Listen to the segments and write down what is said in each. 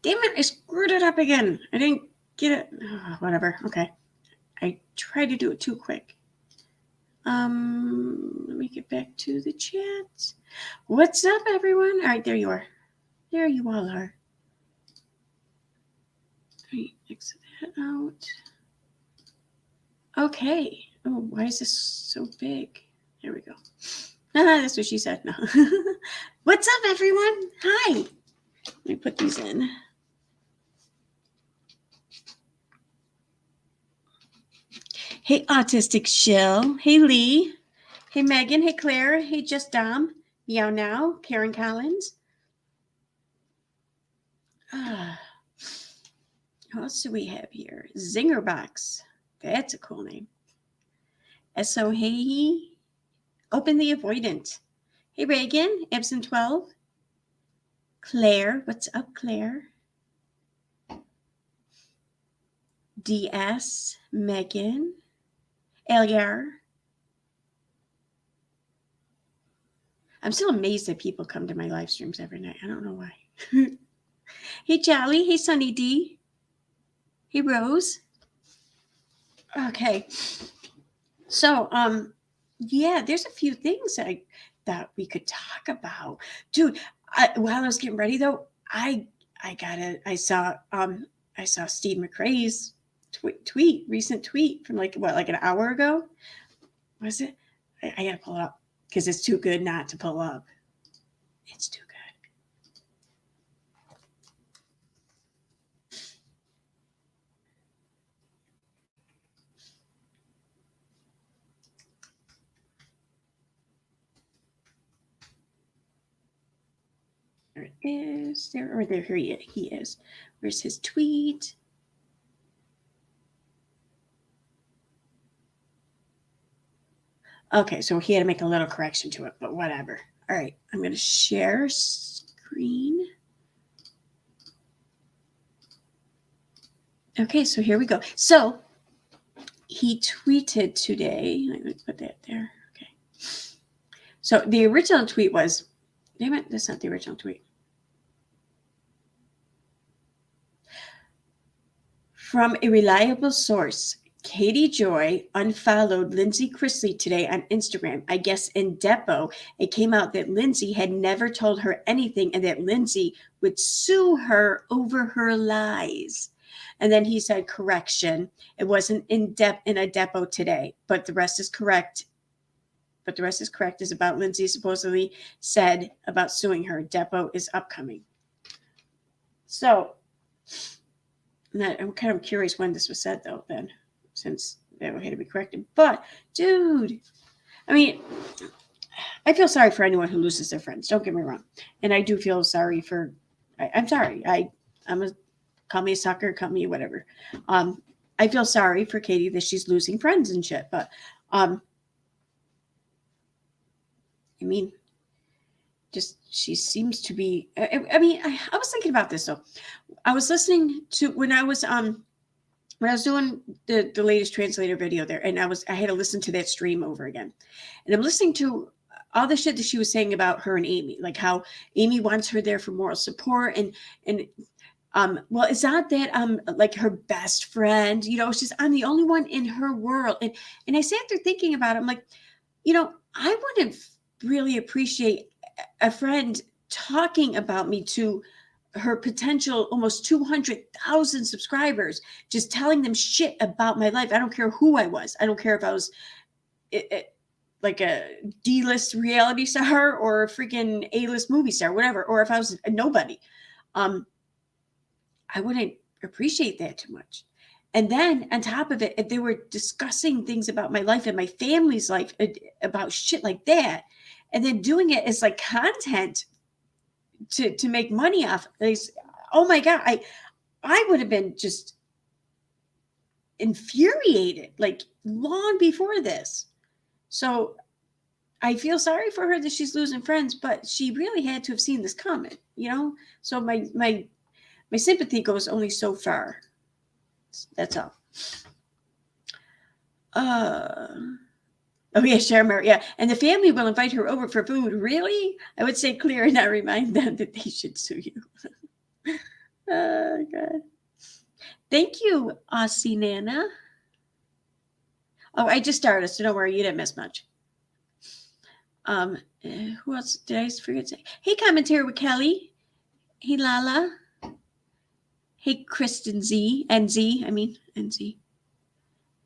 Damn it, I screwed it up again. I didn't get it. Oh, whatever. Okay. I tried to do it too quick. Let me get back to the chat. What's up, everyone? All right, there you are. There you all are. Let me exit that out. Okay. Oh, why is this so big? There we go. That's what she said. No. What's up, everyone? Hi. Let me put these in. Hey, Autistic Shill. Hey, Lee. Hey, Megan. Hey, Claire. Hey, Just Dom. Meow Now. Karen Collins. What else do we have here? Zingerbox. That's a cool name. So, hey, Open the Avoidant. Hey, Reagan. Absent 12. Claire. What's up, Claire? DS. Megan. Eliar. I'm still amazed that people come to my live streams every night. I don't know why. Hey, Jolly. Hey, Sunny D. Hey, Rose. Okay. So, yeah, there's a few things that we could talk about. Dude, while I was getting ready though, I saw Steve McRae's recent tweet from like an hour ago. Was it? I gotta pull it up because it's too good not to pull up. It's too good. There it is. There he is. Where's his tweet? Okay, so he had to make a little correction to it, but whatever. All right, I'm going to share screen. Okay, so here we go. So he tweeted today. Let me put that there. Okay. So the original tweet was, damn it, that's not the original tweet. From a reliable source, Katie Joy unfollowed Lindsay Chrisley today on Instagram. I guess in Depo, it came out that Lindsay had never told her anything and that Lindsay would sue her over her lies. And then he said, correction, it wasn't in a Depo today, but the rest is correct. But the rest is correct is about Lindsay supposedly said about suing her. Depo is upcoming. So I'm kind of curious when this was said, though, then, since that had to be corrected. But, dude, I mean, I feel sorry for anyone who loses their friends. Don't get me wrong. And I do feel sorry for, I'm sorry. Call me a sucker, call me whatever. I feel sorry for Katie that she's losing friends and shit. But, I mean, just she seems to be, I was thinking about this, though. I was listening to when I was doing the latest translator video there, and I had to listen to that stream over again, and I'm listening to all the shit that she was saying about her and Amy, like how Amy wants her there for moral support, and well, it's not that I'm like her best friend, she's I'm the only one in her world, and I sat there thinking about it. I'm like, I wouldn't really appreciate a friend talking about me to her potential almost 200,000 subscribers, just telling them shit about my life. I don't care who I was. I don't care if I was like a D-list reality star or a freaking A-list movie star, whatever, or if I was a nobody. I wouldn't appreciate that too much. And then on top of it, if they were discussing things about my life and my family's life, about shit like that, and then doing it as like content to make money off. Oh my God, I would have been just infuriated like long before this. So I feel sorry for her that she's losing friends, but she really had to have seen this coming, So my sympathy goes only so far. That's all. Oh, yeah, Sharma, yeah. And the family will invite her over for food. Really? I would say clear and not remind them that they should sue you. Oh, God. Thank you, Aussie Nana. Oh, I just started, so don't worry, you didn't miss much. Who else did I forget to say? Hey, commentary with Kelly. Hey, Lala. Hey, Kristen Z. NZ. I mean, NZ.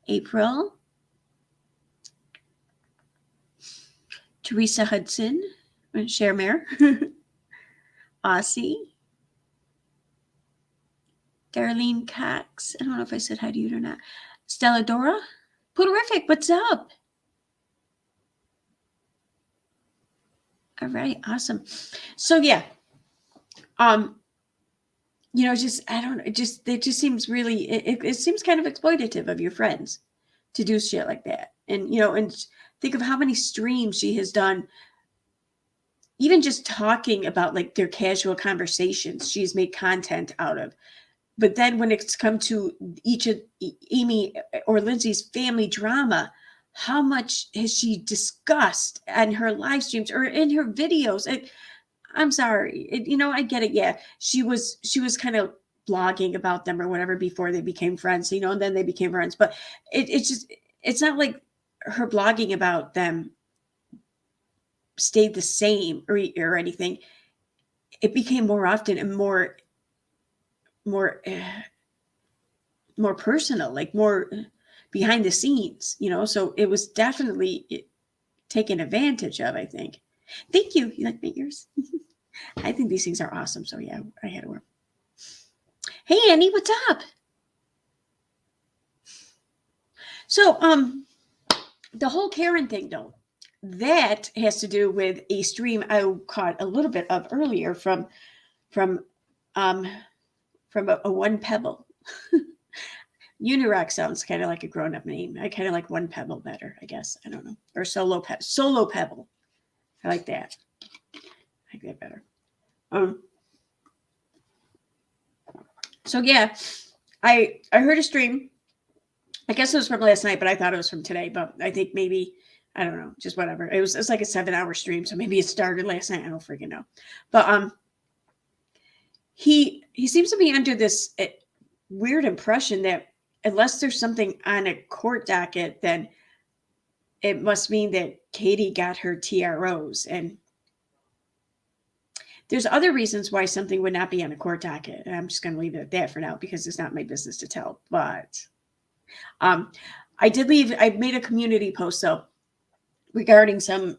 April. Teresa Hudson. Sharemare. Aussie. Darlene Cox. I don't know if I said hi to you or not. Stella Dora. Puertorific, what's up? All right, awesome. So yeah. Just I don't know, it just seems really it seems kind of exploitative of your friends to do shit like that. And and think of how many streams she has done, even just talking about like their casual conversations she's made content out of. But then when it's come to each of Amy or Lindsay's family drama, how much has she discussed on her live streams or in her videos? I'm sorry. I get it. Yeah. She was kind of blogging about them or whatever before they became friends, and then they became friends. But it's not like her blogging about them stayed the same or anything. It became more often and more personal, like more behind the scenes, so it was definitely taken advantage of, I think. Thank you. You like my ears? I think these things are awesome. So yeah, I had to wear. Hey Annie, what's up? So the whole Karen thing though, that has to do with a stream I caught a little bit of earlier from a One Pebble. Unirock sounds kind of like a grown-up name. I kind of like One Pebble better, I guess. I don't know. Or Solo Pebble. I like that. I like that better. So yeah, I heard a stream. I guess it was from last night, but I thought it was from today. But I think maybe, I don't know, just whatever. It's like a 7-hour stream, so maybe it started last night. I don't freaking know. But he seems to be under this weird impression that unless there's something on a court docket, then it must mean that Katie got her TROs. And there's other reasons why something would not be on a court docket. And I'm just going to leave it at that for now because it's not my business to tell. But I made a community post though regarding some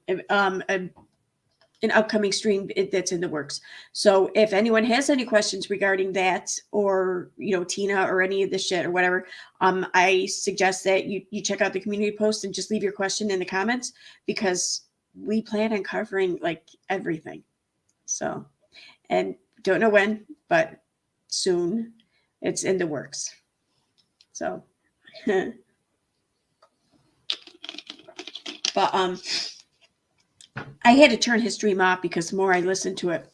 an upcoming stream that's in the works. So if anyone has any questions regarding that, or Tina or any of this shit or whatever, I suggest that you check out the community post and just leave your question in the comments, because we plan on covering like everything. So, and don't know when, but soon. It's in the works. So but I had to turn his stream off because the more I listened to it,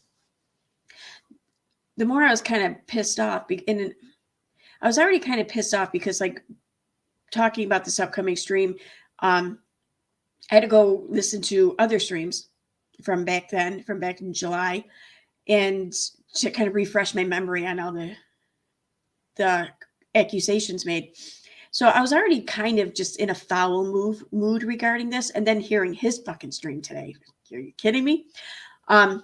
the more I was kind of pissed off. And I was already kind of pissed off because, like, talking about this upcoming stream, I had to go listen to other streams from back in July, and to kind of refresh my memory on all the accusations made. So I was already kind of just in a foul mood regarding this, and then hearing his fucking stream today. Are you kidding me? And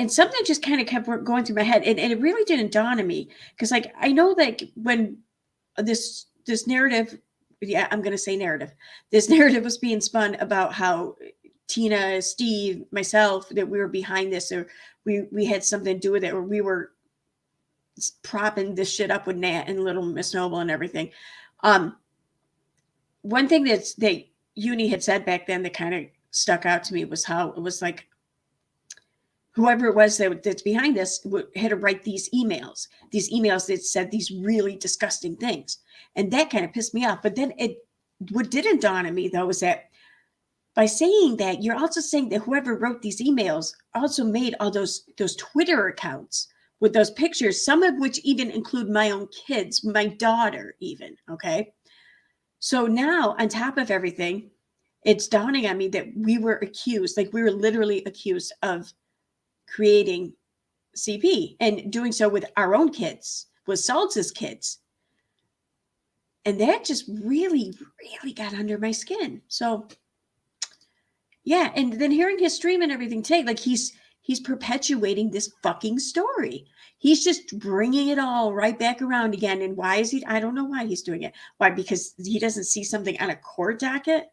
something just kind of kept going through my head, and it really didn't dawn on me, because like I know that when this narrative, yeah, I'm going to say narrative, this narrative was being spun about how Tina, Steve, myself, that we were behind this, or we had something to do with it, or we were propping this shit up with Nat and Little Miss Noble and everything. One thing that Uni had said back then that kind of stuck out to me was how it was like, whoever it was that's behind this had to write these emails that said these really disgusting things. And that kind of pissed me off. But then what didn't dawn on me though, was that by saying that, you're also saying that whoever wrote these emails also made all those Twitter accounts with those pictures, some of which even include my own kids, my daughter even, okay? So now, on top of everything, it's dawning on me that we were literally accused of creating CP and doing so with our own kids, with Saltz's kids. And that just really, really got under my skin. So, yeah. And then hearing his stream and everything today, like he's perpetuating this fucking story. He's just bringing it all right back around again. And why is he? I don't know why he's doing it. Why? Because he doesn't see something on a court docket?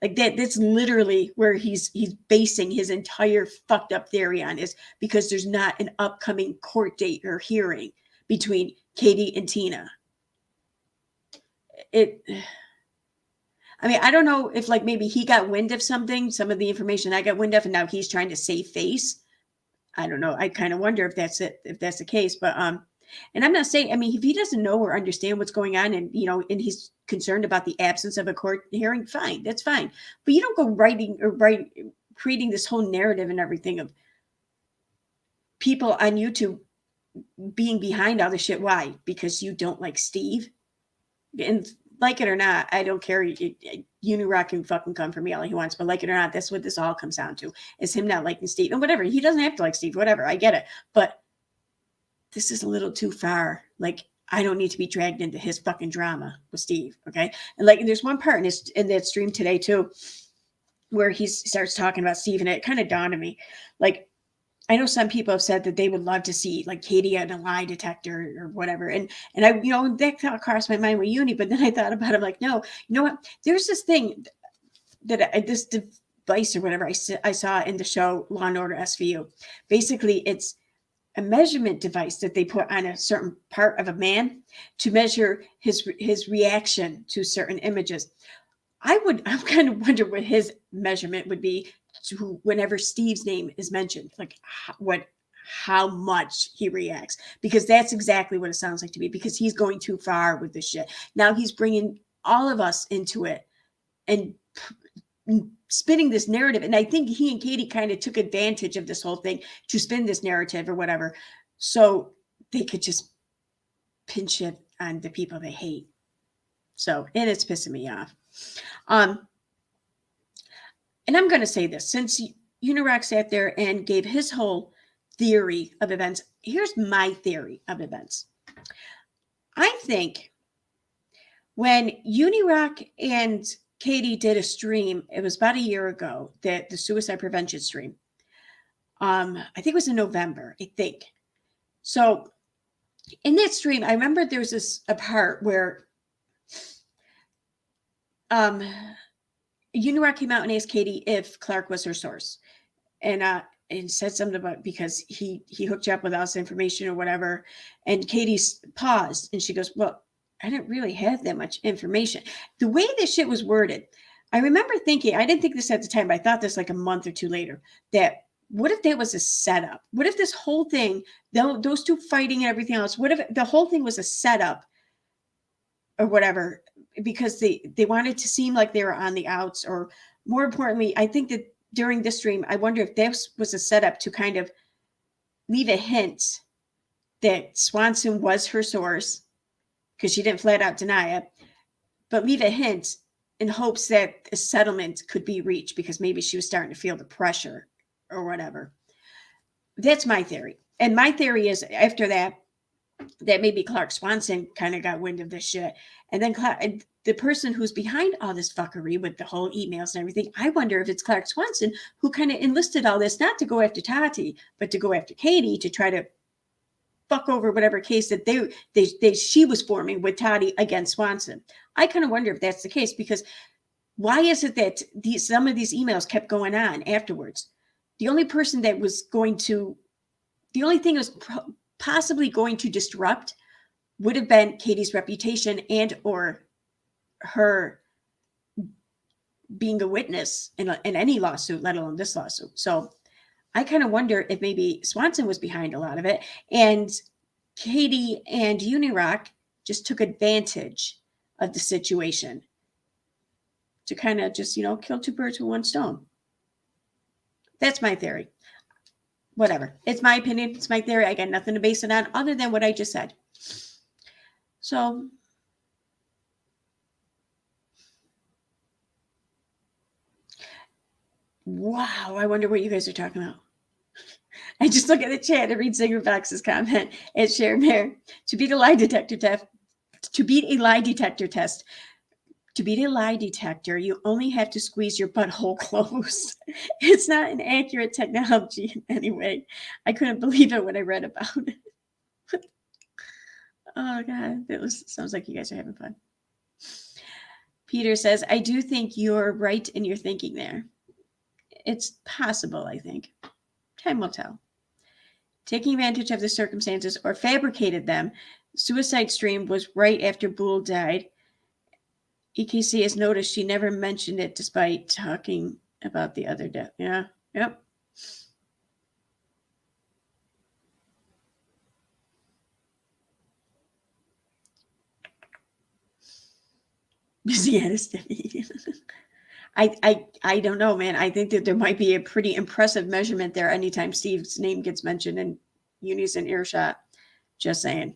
Like that's literally where he's basing his entire fucked up theory on, is because there's not an upcoming court date or hearing between Katie and Tina. I mean, I don't know if like maybe he got wind of something, some of the information I got wind of, and now he's trying to save face. I don't know. I kind of wonder if that's it, if that's the case. But and I'm not saying, I mean, if he doesn't know or understand what's going on, and and he's concerned about the absence of a court hearing, fine, that's fine. But you don't go creating this whole narrative and everything of people on YouTube being behind all this shit. Why? Because you don't like Steve? And like it or not, I don't care. Unirock can fucking come for me all he wants, but like it or not, that's what this all comes down to, is him not liking Steve. And whatever, he doesn't have to like Steve, whatever, I get it. But this is a little too far. Like, I don't need to be dragged into his fucking drama with Steve, okay? And like, there's one part in that stream today too, where he starts talking about Steve, and it kind of dawned on me. Like, I know some people have said that they would love to see like Katie at a lie detector or whatever. And I, that thought crossed my mind with Uni, but then I thought about it, I'm like, no, you know what? There's this thing that this device or whatever I saw in the show Law and Order SVU. Basically, it's a measurement device that they put on a certain part of a man to measure his reaction to certain images. I'm kind of wonder what his measurement would be to whenever Steve's name is mentioned, like how much he reacts, because that's exactly what it sounds like to me, because he's going too far with this shit. Now he's bringing all of us into it and spinning this narrative. And I think he and Katie kind of took advantage of this whole thing to spin this narrative or whatever, so they could just pinch it on the people they hate. So, and it's pissing me off. And I'm going to say this, since Unirock sat there and gave his whole theory of events, here's my theory of events. I think when Unirock and Katie did a stream, it was about a year ago, that the suicide prevention stream. I think it was in November, I think. So in that stream, I remember there was a part where Unirock came out and asked Katie if Clark was her source, and said something about, because he hooked you up with all this information or whatever. And Katie paused and she goes, well, I didn't really have that much information. The way this shit was worded, I remember thinking, I didn't think this at the time, but I thought this like a month or two later, that what if that was a setup? What if this whole thing, those two fighting and everything else, what if the whole thing was a setup or whatever, because they wanted to seem like they were on the outs? Or more importantly, I think that during this stream, I wonder if this was a setup to kind of leave a hint that Swanson was her source, because she didn't flat out deny it, but leave a hint in hopes that a settlement could be reached, because maybe she was starting to feel the pressure or whatever. That's my theory. And my theory is, after that maybe Clark Swanson kind of got wind of this shit. And then the person who's behind all this fuckery with the whole emails and everything, I wonder if it's Clark Swanson who kind of enlisted all this, not to go after Tati, but to go after Katie, to try to fuck over whatever case that she was forming with Tati against Swanson. I kind of wonder if that's the case, because why is it that some of these emails kept going on afterwards? The only person that was going to, the only thing that was possibly going to disrupt would have been Katie's reputation and or her being a witness in any lawsuit, let alone this lawsuit. So I kind of wonder if maybe Swanson was behind a lot of it, and Katie and Unirock just took advantage of the situation to kind of just, kill two birds with one stone. That's my theory. Whatever. It's my opinion. It's my theory. I got nothing to base it on other than what I just said. So, wow. I wonder what you guys are talking about. I just look at the chat and read Singer Fox's comment and share Mayor. To beat a lie detector test, to beat a lie detector test, to beat a lie detector, you only have to squeeze your butthole closed. It's not an accurate technology in any way. I couldn't believe it when I read about it. Oh God, sounds like you guys are having fun. Peter says, I do think you're right in your thinking there. It's possible, I think. Time will tell. Taking advantage of the circumstances or fabricated them. Suicide stream was right after Boole died. EKC has noticed she never mentioned it despite talking about the other death. Yeah. Yep. I don't know, man. I think that there might be a pretty impressive measurement there anytime Steve's name gets mentioned in unison earshot. Just saying.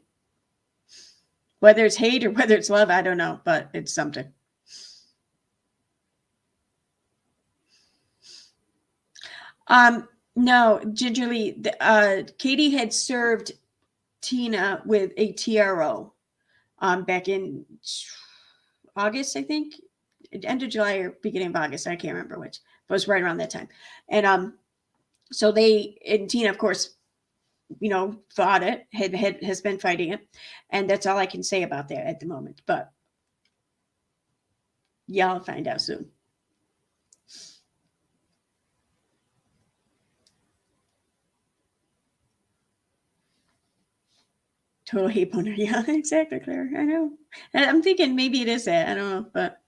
Whether it's hate or whether it's love, I don't know, but it's something. No, gingerly, Katie had served Tina with a TRO back in August, I think. End of July or beginning of August. I can't remember which. But it was right around that time. And so and Tina, of course, fought it, has been fighting it. And that's all I can say about that at the moment. But yeah, I'll find out soon. Total hate boner. Yeah, exactly, Claire. I know. I'm thinking maybe it is that. I don't know, but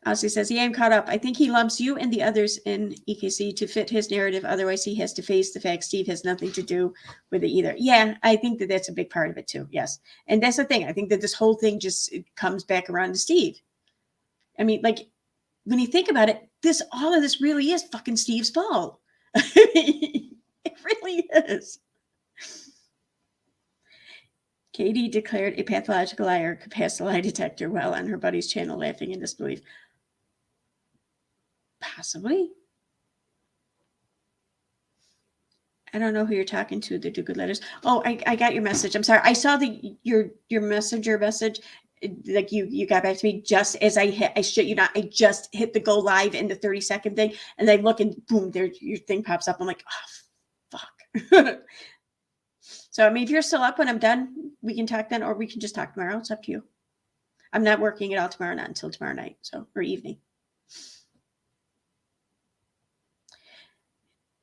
Ozzy says, yeah, I'm caught up. I think he lumps you and the others in EKC to fit his narrative. Otherwise, he has to face the fact Steve has nothing to do with it either. Yeah, I think that that's a big part of it too. Yes. And that's the thing. I think that this whole thing just comes back around to Steve. I mean, like, when you think about it, all of this really is fucking Steve's fault. It really is. Katie declared a pathological liar could pass the lie detector while on her buddy's channel laughing in disbelief. Possibly. I don't know who you're talking to that do good letters. Oh, I got your message. I'm sorry. I saw your messenger message. Like you got back to me just as I shit you not. I just hit the go live in the 30-second thing, and I look and boom, there your thing pops up. I'm like, oh, fuck. So I mean, if you're still up when I'm done, we can talk then, or we can just talk tomorrow. It's up to you. I'm not working at all tomorrow, not until tomorrow night, or evening.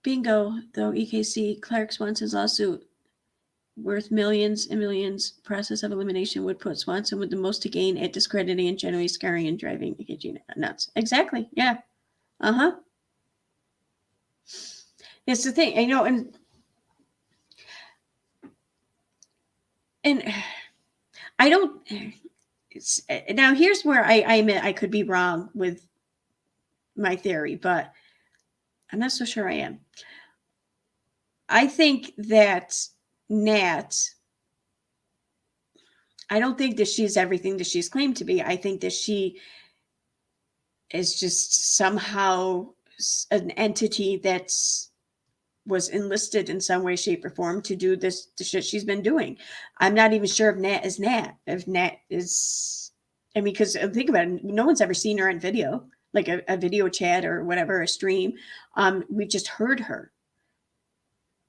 Bingo, though EKC Clark Swanson's lawsuit worth millions and millions. Process of elimination would put Swanson with the most to gain at discrediting and generally scarring and driving EKG nuts. Exactly. Yeah. Uh-huh. It's the thing, and I don't. Now here's where I admit I could be wrong with my theory, but I'm not so sure I am. I think that Nat, I don't think that she's everything that she's claimed to be. I think that she is just somehow an entity that was enlisted in some way, shape, or form to do the shit she's been doing. I'm not even sure if Nat is Nat. If Nat is, I mean, because think about it, no one's ever seen her on video, like a video chat or whatever, a stream. We've just heard her.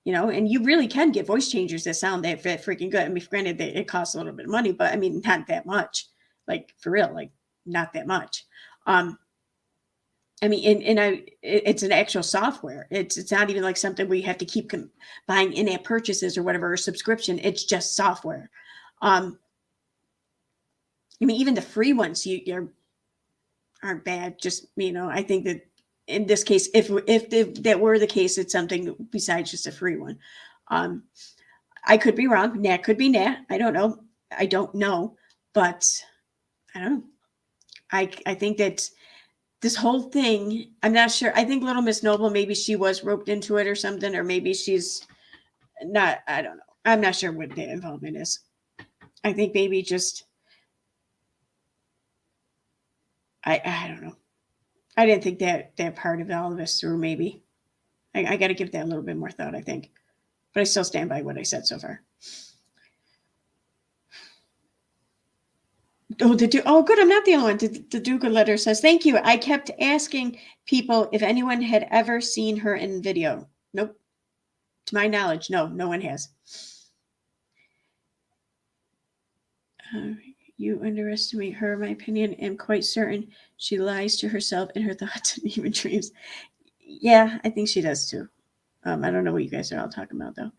And you really can get voice changers that sound that freaking good. I mean, granted, it costs a little bit of money, but I mean, not that much. Like for real, like not that much. I mean, it's an actual software. It's not even like something we have to keep buying in-app purchases or whatever, or subscription. It's just software. I mean, even the free ones aren't bad. Just I think that in this case, if that were the case, it's something besides just a free one. I could be wrong. Nat could be Nat. I don't know, but I don't know. I think that this whole thing, I'm not sure. I think Little Miss Noble, maybe she was roped into it or something, or maybe she's not. I don't know. I'm not sure what the involvement is. I think maybe just, I don't know. I didn't think that part of all of us through, maybe. I got to give that a little bit more thought, I think. But I still stand by what I said so far. Oh, good. I'm not the only one. The Duga letter says, thank you. I kept asking people if anyone had ever seen her in video. Nope. To my knowledge, no one has. You underestimate her, in my opinion. I'm quite certain she lies to herself in her thoughts and even dreams. Yeah, I think she does too. I don't know what you guys are all talking about though.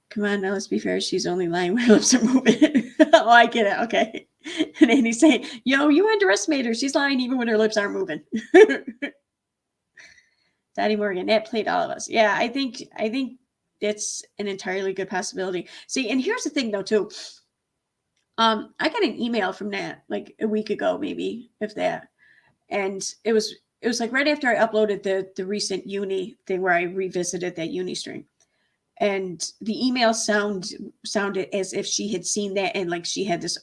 Come on, now let's be fair. She's only lying when her lips are moving. Oh, I get it. Okay. And Andy's saying, yo, you underestimate her. She's lying even when her lips aren't moving. Daddy Morgan, that played all of us. Yeah, I think that's an entirely good possibility. See, and here's the thing though, too. I got an email from Nat like a week ago, maybe, if that. And it was like right after I uploaded the recent uni thing where I revisited that uni stream. And the email sounded as if she had seen that and like she had this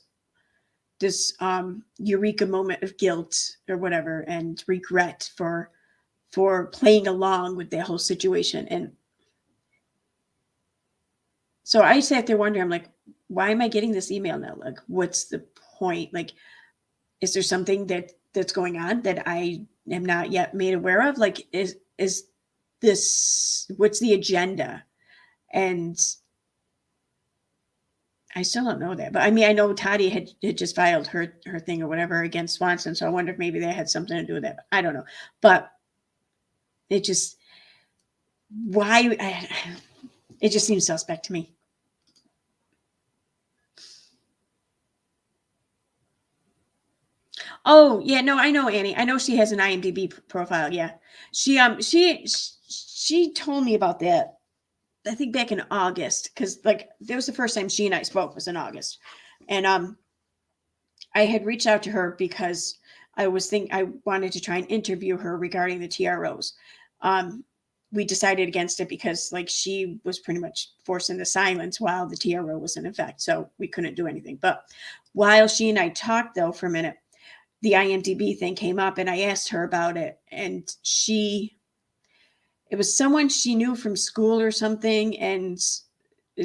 eureka moment of guilt or whatever and regret for playing along with that whole situation. And so I sat there wondering, I'm like, why am I getting this email now? Like, what's the point? Like, is there something that's going on that I am not yet made aware of? Like, is this, what's the agenda? And I still don't know that. But I mean, I know Toddy had just filed her thing or whatever against Swanson. So I wonder if maybe that had something to do with that. I don't know. But it just, it just seems suspect to me. Oh, yeah, no, I know Annie. I know she has an IMDb profile. Yeah. She told me about that. I think back in August, because like that was the first time she and I spoke was in August. And I had reached out to her because I wanted to try and interview her regarding the TROs. We decided against it because like she was pretty much forcing the silence while the TRO was in effect. So we couldn't do anything. But while she and I talked though for a minute, the IMDb thing came up and I asked her about it. And it was someone she knew from school or something. And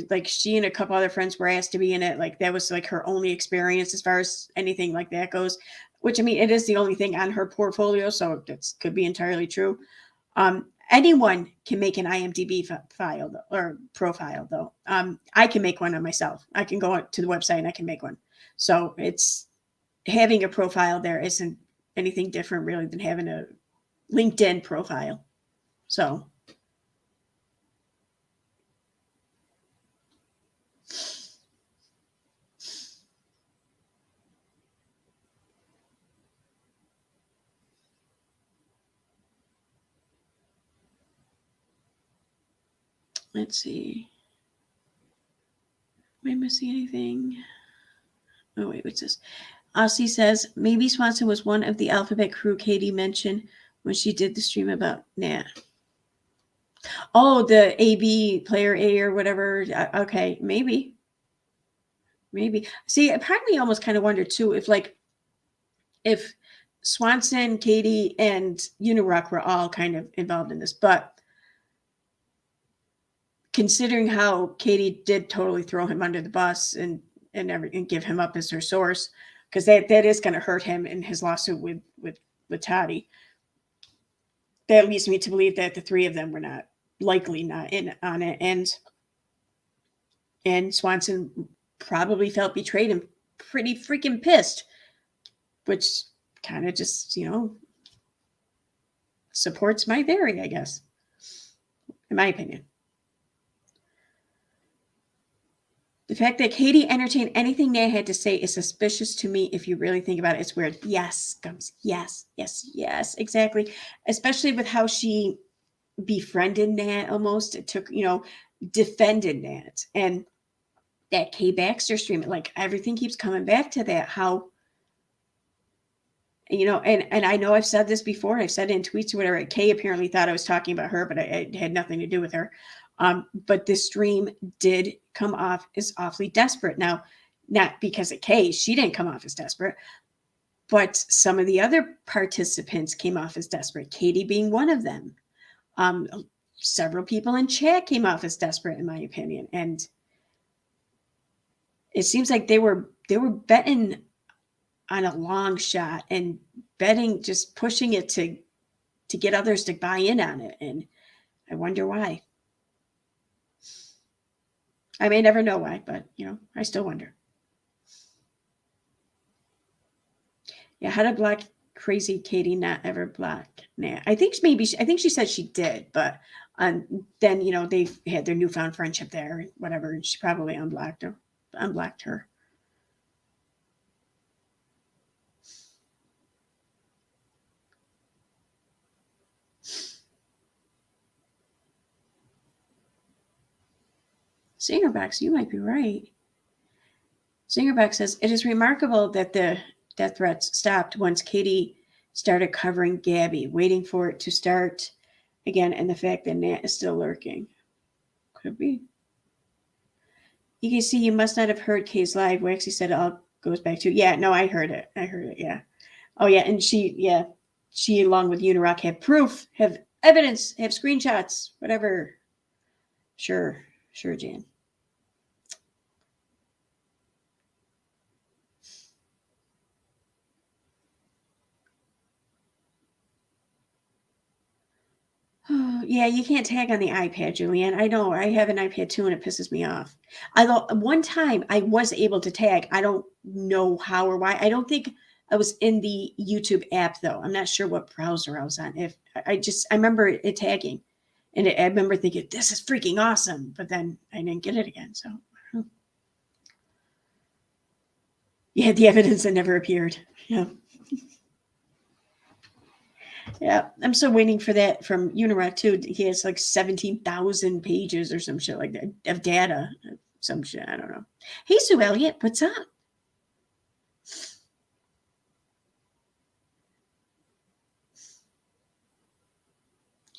like she and a couple other friends were asked to be in it. Like that was like her only experience as far as anything like that goes, which I mean, it is the only thing on her portfolio. So that could be entirely true. Anyone can make an IMDb file or profile though. I can make one on myself. I can go to the website and I can make one. So it's having a profile there isn't anything different really than having a LinkedIn profile. So let's see. Am I missing anything? Oh, wait, what's this? Aussie says, maybe Swanson was one of the alphabet crew Katie mentioned when she did the stream about Nat. Oh, the AB, player A or whatever. Okay, maybe. See, part of me almost kind of wondered too if Swanson, Katie, and Unirock were all kind of involved in this, but considering how Katie did totally throw him under the bus and give him up as her source, because that is going to hurt him in his lawsuit with Toddy. That leads me to believe that the three of them were not in on it, and Swanson probably felt betrayed and pretty freaking pissed, which kind of just supports my theory, I guess, in my opinion. The fact that Katie entertained anything Nat had to say is suspicious to me. If you really think about it, it's weird. Yes, Gums. Yes, exactly. Especially with how she befriended Nat almost. It took, defended Nat. And that Kay Baxter stream, like everything keeps coming back to that. How, and I know I've said this before. I've said it in tweets or whatever. Kay apparently thought I was talking about her, but it had nothing to do with her. But this stream did come off as awfully desperate. Now, not because of Kay, she didn't come off as desperate, but some of the other participants came off as desperate, Katie being one of them. several people in chat came off as desperate, in my opinion. And it seems like they were betting on a long shot and betting, just pushing it to get others to buy in on it. And I wonder why. I may never know why, but I still wonder. Yeah, how to block crazy Katie not ever block. Nah, I think she said she did, but then they had their newfound friendship there, and whatever, and she probably unblocked her. Singerback, you might be right. Singerback says, it is remarkable that the death threats stopped once Katie started covering Gabby, waiting for it to start again, and the fact that Nat is still lurking. Could be. You can see you must not have heard Kay's live. Waxy said it all goes back to, yeah, no, I heard it, yeah. Oh, yeah, and she, along with Unirock, have proof, have evidence, have screenshots, whatever. Sure, Jan. Yeah, you can't tag on the iPad, Julianne. I know. I have an iPad too, and it pisses me off. Although one time I was able to tag. I don't know how or why. I don't think I was in the YouTube app, though. I'm not sure what browser I was on. If I remember it tagging, and I remember thinking, this is freaking awesome. But then I didn't get it again. So, yeah, the evidence that never appeared. Yeah. Yeah, I'm still waiting for that from Unirock too. He has like 17,000 pages or some shit like that of data. Some shit, I don't know. Hey, Sue Elliott, what's up?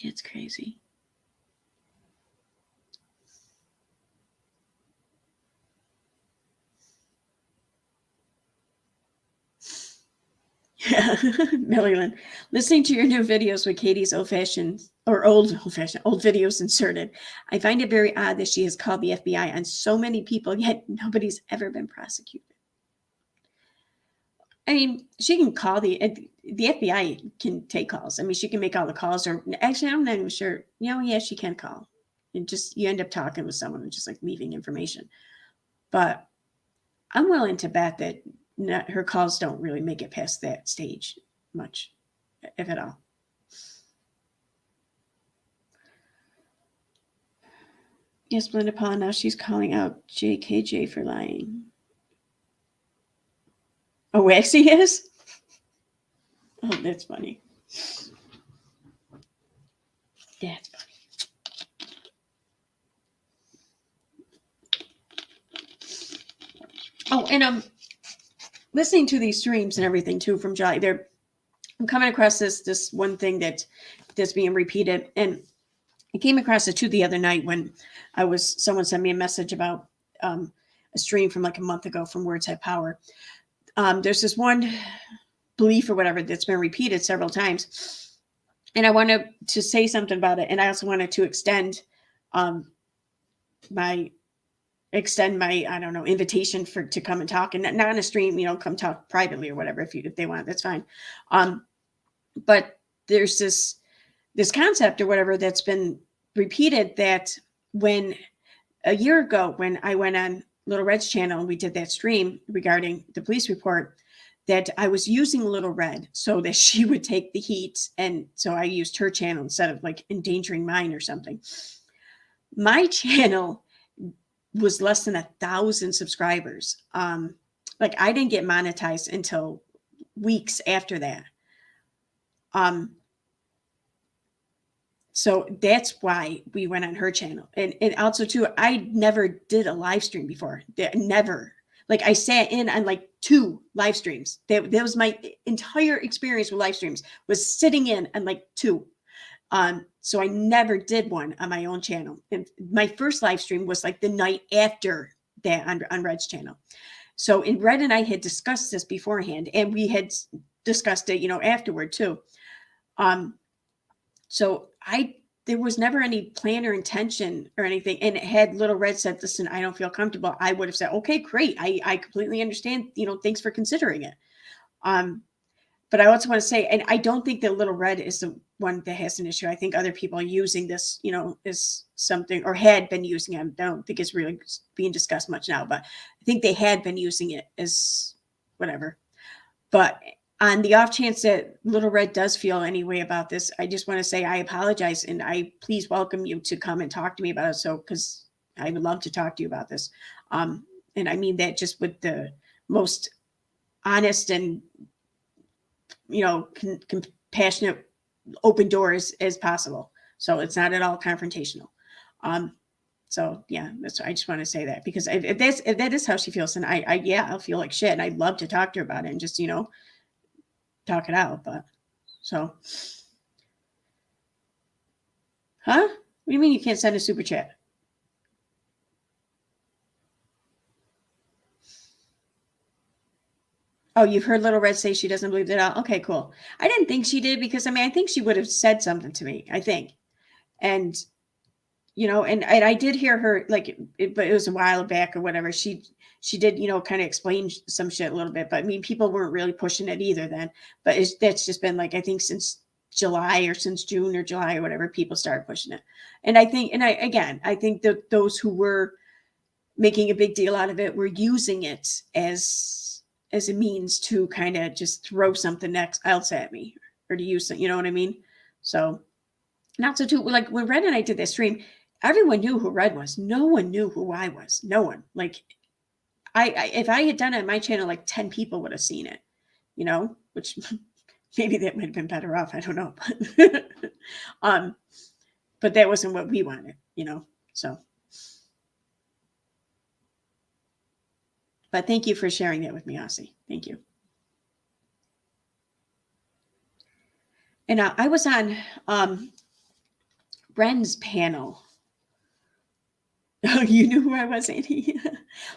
It's crazy. Yeah, Millylyn. Listening to your new videos with Katie's old videos inserted, I find it very odd that she has called the FBI on so many people, yet nobody's ever been prosecuted. I mean, she can call the FBI can take calls. I mean, she can make all the calls, or actually, I'm not even sure. Yeah, she can call. And just you end up talking with someone and just like leaving information. But I'm willing to bet that her calls don't really make it past that stage much, if at all. Yes, Belinda Paul, now she's calling out JKJ for lying. Oh, Waxy is? Oh, that's funny. That's funny. Oh, and listening to these streams and everything too from Jolly, I'm coming across this one thing that's being repeated, and I came across it too the other night when someone sent me a message about a stream from like a month ago from Words Have Power. There's this one belief or whatever that's been repeated several times, and I wanted to say something about it, and I also wanted to extend my I don't know, invitation to come and talk, and not on a stream, come talk privately or whatever if they want, that's fine. But there's this concept or whatever that's been repeated, that when a year ago when I went on Little Red's channel and we did that stream regarding the police report, that I was using Little Red so that she would take the heat, and so I used her channel instead of like endangering mine or something. My channel was less than 1,000 subscribers. Like I didn't get monetized until weeks after that. So that's why we went on her channel. And also too, I never did a live stream before. Never. Like I sat in on like 2 live streams. That was my entire experience with live streams, was sitting in on like 2. So I never did one on my own channel. And my first live stream was like the night after that on Red's channel. So Red and I had discussed this beforehand, and we had discussed it, afterward too. So I there was never any plan or intention or anything. And had Little Red said, listen, I don't feel comfortable, I would have said, okay, great. I completely understand, thanks for considering it. But I also want to say, and I don't think that Little Red is the one that has an issue. I think other people are using this, as something, or had been using it. I don't think it's really being discussed much now, but I think they had been using it as whatever. But on the off chance that Little Red does feel any way about this, I just want to say I apologize, and I please welcome you to come and talk to me about it. So, because I would love to talk to you about this. And I mean that just with the most honest and, compassionate, open doors as possible. So it's not at all confrontational. So yeah, I just want to say that, because if that is how she feels, then I'll feel like shit, and I'd love to talk to her about it and just, talk it out. But so, huh? What do you mean you can't send a super chat? Oh, you've heard Little Red say she doesn't believe it at all? Okay, cool. I didn't think she did, because I think she would have said something to me, I think. And, and I did hear her, but it was a while back or whatever. She did, kind of explain some shit a little bit, but people weren't really pushing it either then. But that's just been I think since July, or since June or July or whatever, people started pushing it. And I think, I think that those who were making a big deal out of it were using it as a means to kind of just throw something else at me, or to use it, you know what I mean? So, not so too, like when Red and I did this stream, everyone knew who Red was. No one knew who I was. No one. I if I had done it on my channel, 10 people would have seen it, which maybe that might have been better off. I don't know. But that wasn't what we wanted, so. But thank you for sharing that with me, Aussie. Thank you. And I was on Bren's panel. Oh, you knew who I was, Andy?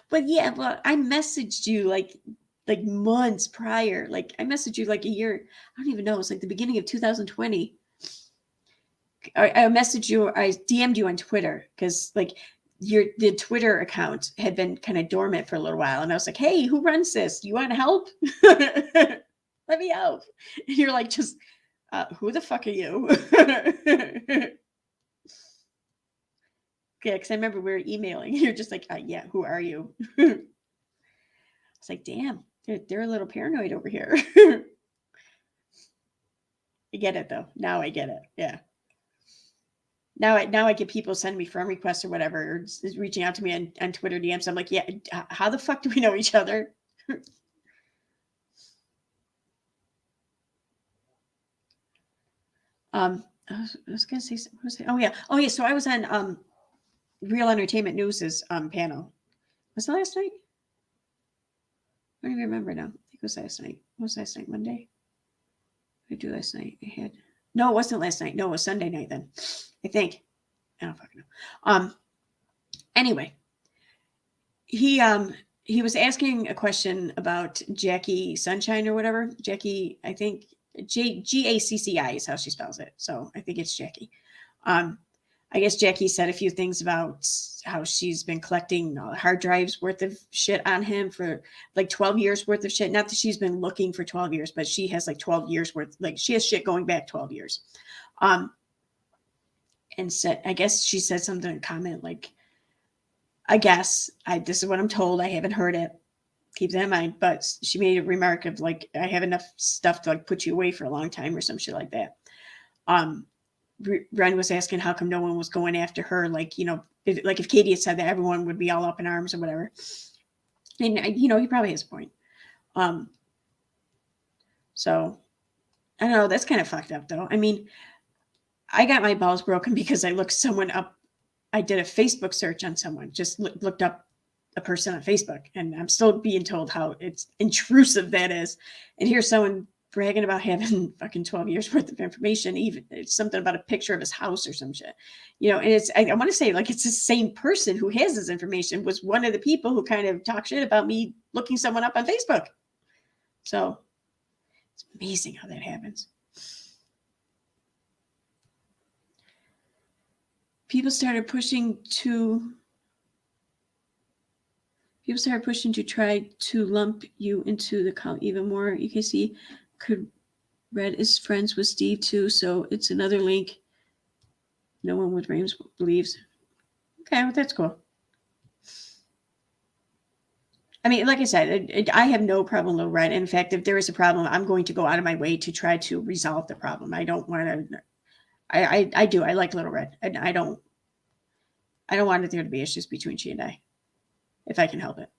But yeah, well, I messaged you like months prior. I messaged you a year. I don't even know. It was the beginning of 2020. I messaged you. I DM'd you on Twitter, because the Twitter account had been kind of dormant for a little while, and I was like, "Hey, who runs this? You want to help? Let me help." And you're like, "Just who the fuck are you?" Yeah, because I remember we were emailing. You're just like, "Yeah, who are you?" It's like, damn, they're a little paranoid over here. I get it though. Now I get it. Yeah. Now I get people sending me friend requests or whatever, or reaching out to me on Twitter DMs. I'm like, yeah, how the fuck do we know each other? I was gonna say something. Oh yeah. So I was on Real Entertainment News's panel. Was it last night? I don't even remember now. I think it was last night. What was last night? Monday? What did I do last night? No, it wasn't last night. No, it was Sunday night then. I think. I don't fucking know. Anyway, he was asking a question about Jackie Sunshine or whatever. Jackie, I think Gacci is how she spells it. So I think it's Jackie. I guess Jackie said a few things about how she's been collecting hard drives worth of shit on him for 12 years worth of shit. Not that she's been looking for 12 years, but she has 12 years worth. She has shit going back 12 years. And said, I guess she said something in comment I guess this is what I'm told. I haven't heard it. Keep that in mind. But she made a remark of I have enough stuff to put you away for a long time or some shit like that. Ren was asking how come no one was going after her. If Katie had said that, everyone would be all up in arms or whatever. And he probably has a point. So I don't know. That's kind of fucked up though. I got my balls broken because I looked someone up. I did a Facebook search on someone, just looked up a person on Facebook, and I'm still being told how it's intrusive that is. And here's someone bragging about having fucking 12 years worth of information. Even it's something about a picture of his house or some shit, and it's, I want to say it's the same person who has this information was one of the people who kind of talk shit about me looking someone up on Facebook. So it's amazing how that happens. people started pushing to try to lump you into the cult even more. You can see Red is friends with Steve too, so it's another link. No one with brains believes. Okay, well, that's cool. I mean, like I said, I have no problem with Little Red. In fact, if there is a problem, I'm going to go out of my way to try to resolve the problem. I don't want to. I do. I like Little Red, and I don't want there to be issues between she and I, if I can help it.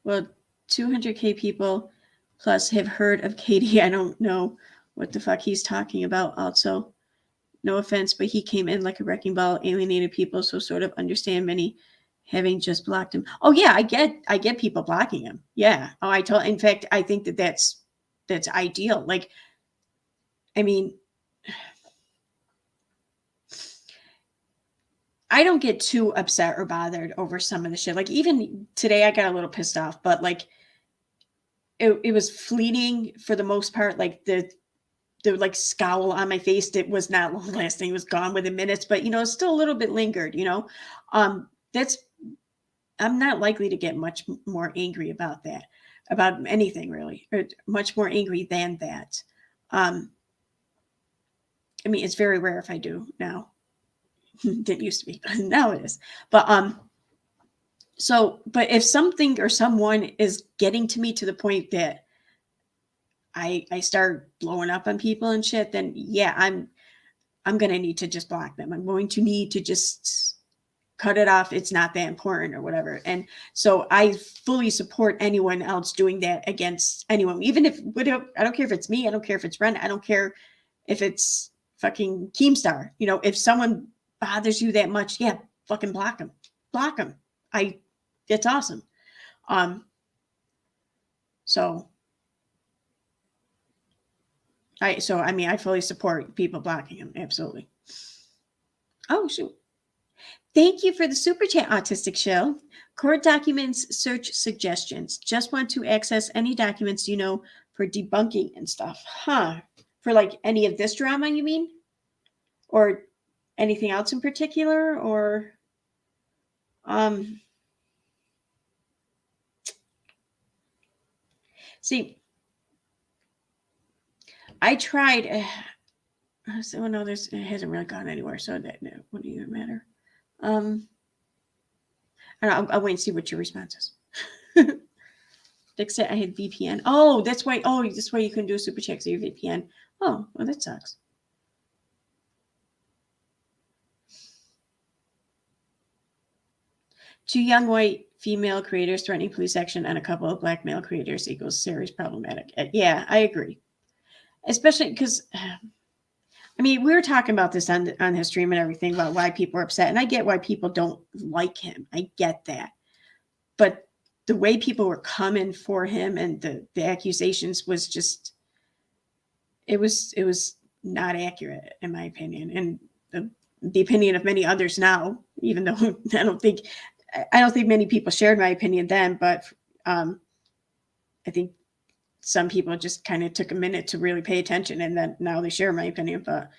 Well, 200K people plus have heard of Katie. I don't know what the fuck he's talking about. Also, no offense, but he came in like a wrecking ball, alienated people. So sort of understand many having just blocked him. Oh yeah, I get people blocking him. Yeah. Oh, in fact, I think that's ideal. Like, I mean, I don't get too upset or bothered over some of the shit. Like even today, I got a little pissed off, but like it was fleeting for the most part. Like the like scowl on my face, it was not long lasting. It was gone within minutes, but still a little bit lingered. That's I'm not likely to get much more angry about that, about anything really, or much more angry than that. I mean, it's very rare if I do now. Didn't used to be, but now it is. But but if something or someone is getting to me to the point that I start blowing up on people and shit, then yeah, I'm gonna need to just block them. I'm going to need to just cut it off. It's not that important or whatever. And so I fully support anyone else doing that against anyone, even if I don't care if it's me, I don't care if it's Ren, I don't care if it's fucking Keemstar. If someone bothers you that much, yeah, fucking block them. It's awesome. I fully support people blocking him. Absolutely. Oh, shoot. Thank you for the super chat, Autistic Shell. Court documents search suggestions. Just want to access any documents for debunking and stuff. Huh. For like any of this drama, you mean? Or anything else in particular? Or see, I tried. So no, it hasn't really gone anywhere, so that wouldn't even matter. I don't know, I'll wait and see what your response is. Except I had VPN. Oh, that's why. Oh, that's why you couldn't do a super chat. So your VPN. Oh, well, that sucks. 2 young white female creators threatening police action and a couple of black male creators equals serious problematic. Yeah, I agree. Especially because, I mean, we were talking about this on his stream and everything about why people are upset. And I get why people don't like him. I get that. But the way people were coming for him and the accusations was just, it was not accurate in my opinion. And the opinion of many others now, even though I don't think many people shared my opinion then, but I think some people just kind of took a minute to really pay attention, and then now they share my opinion. But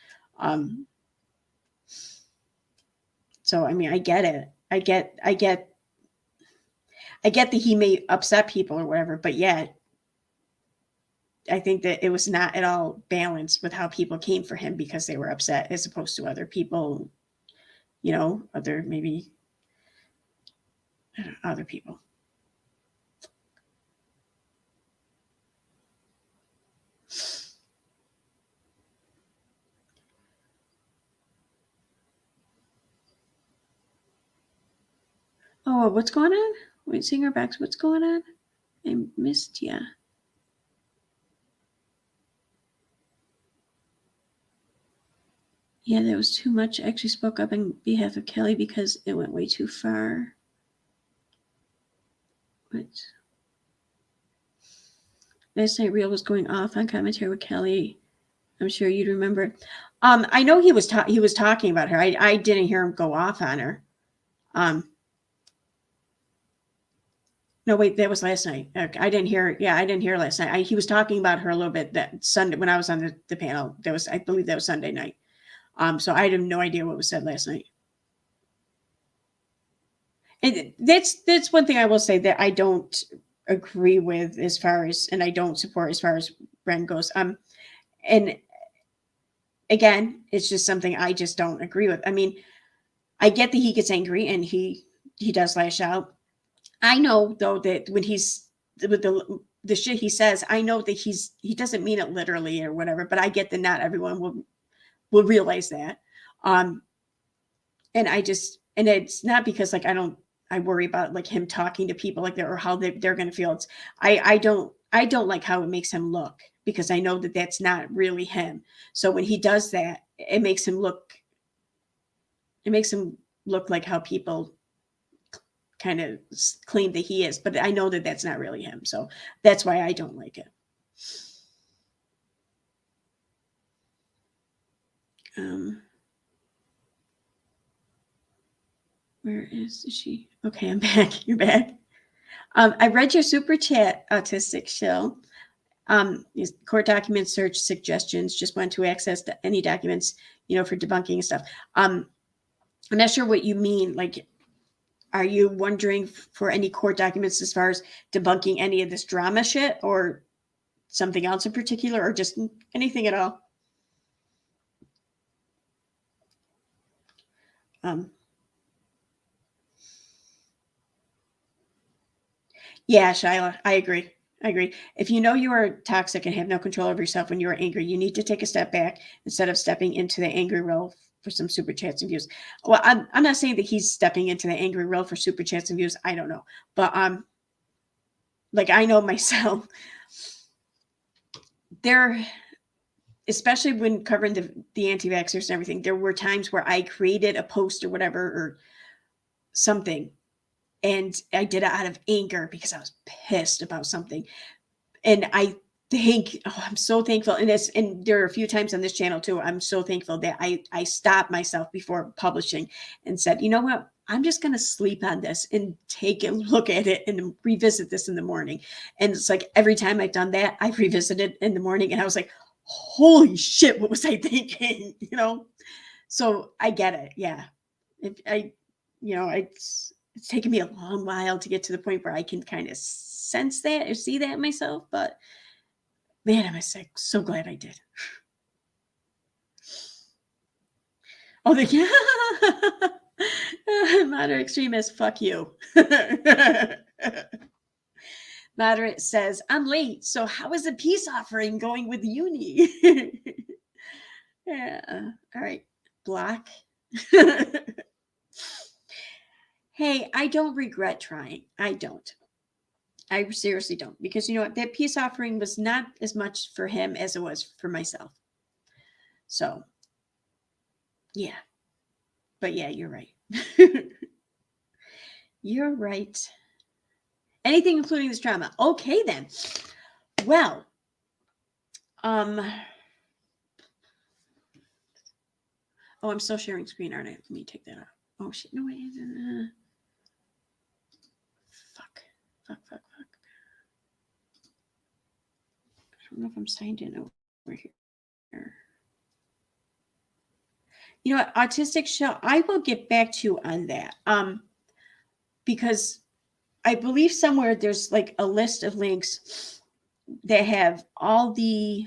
so I mean, I get it. I get that he may upset people or whatever, but yet I think that it was not at all balanced with how people came for him because they were upset, as opposed to other people, other people. Oh, what's going on? Wait, Singer Backs, what's going on? I missed ya. Yeah, that was too much. I actually spoke up on behalf of Kelly because it went way too far. What? Last night, Real was going off on commentary with Kelly. I'm sure you'd remember. I know he was talking about her. I didn't hear him go off on her. No, wait, that was last night. I didn't hear. Yeah, I didn't hear last night. He was talking about her a little bit that Sunday when I was on the panel. That was, I believe, that was Sunday night. So I had no idea what was said last night. And that's one thing I will say that I don't agree with as far as, and I don't support as far as Ren goes. And again, it's just something I just don't agree with. I mean, I get that he gets angry and he does lash out. I know though that when he's with the shit he says, I know that he doesn't mean it literally or whatever, but I get that not everyone will realize that. And it's not because like I worry about like him talking to people like that or how they're going to feel. It's I don't like how it makes him look because I know that that's not really him. So when he does that, it makes him look like how people kind of claim that he is, but I know that that's not really him. So that's why I don't like it. Where is she? Okay, I'm back. You're back. I read your super chat, Autistic Shill. Court document search suggestions. Just want to access any documents, for debunking and stuff. I'm not sure what you mean. Like, are you wondering for any court documents as far as debunking any of this drama shit or something else in particular or just anything at all? Yeah, Shyla, I agree. If you know you are toxic and have no control over yourself when you are angry, you need to take a step back instead of stepping into the angry role for some super chats and views. Well, I'm not saying that he's stepping into the angry role for super chats and views. I don't know. But like I know myself, especially when covering the anti-vaxxers and everything, there were times where I created a post or whatever or something. And I did it out of anger because I was pissed about something. And I'm so thankful. And there are a few times on this channel too, I'm so thankful that I stopped myself before publishing and said, you know what? I'm just going to sleep on this and take a look at it and revisit this in the morning. And it's like every time I've done that, I've revisited in the morning and I was like, holy shit, what was I thinking? So I get it. Yeah. It's taken me a long while to get to the point where I can kind of sense that or see that myself, but man, I'm so glad I did. Oh, moderate extremist, fuck you. Moderate says, I'm late, so how is the peace offering going with uni? Yeah, all right, block. Hey, I don't regret trying. I don't. I seriously don't. Because you know what? That peace offering was not as much for him as it was for myself. So, yeah. But yeah, you're right. You're right. Anything including this drama. Okay, then. Well, oh, I'm still sharing screen, aren't I? Let me take that out. Oh, shit. No, wait. Fuck. I don't know if I'm signed in over here. You know what? Autistic Shell, I will get back to you on that. Because I believe somewhere there's like a list of links that have all the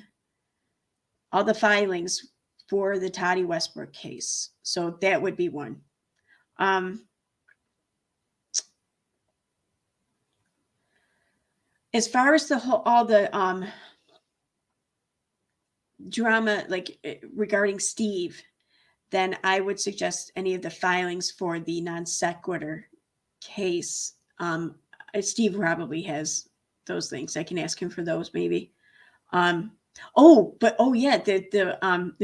filings for the Toddy Westbrook case. So that would be one. As far as all the drama like regarding Steve, then I would suggest any of the filings for the non sequitur case. Steve probably has those things. I can ask him for those maybe. If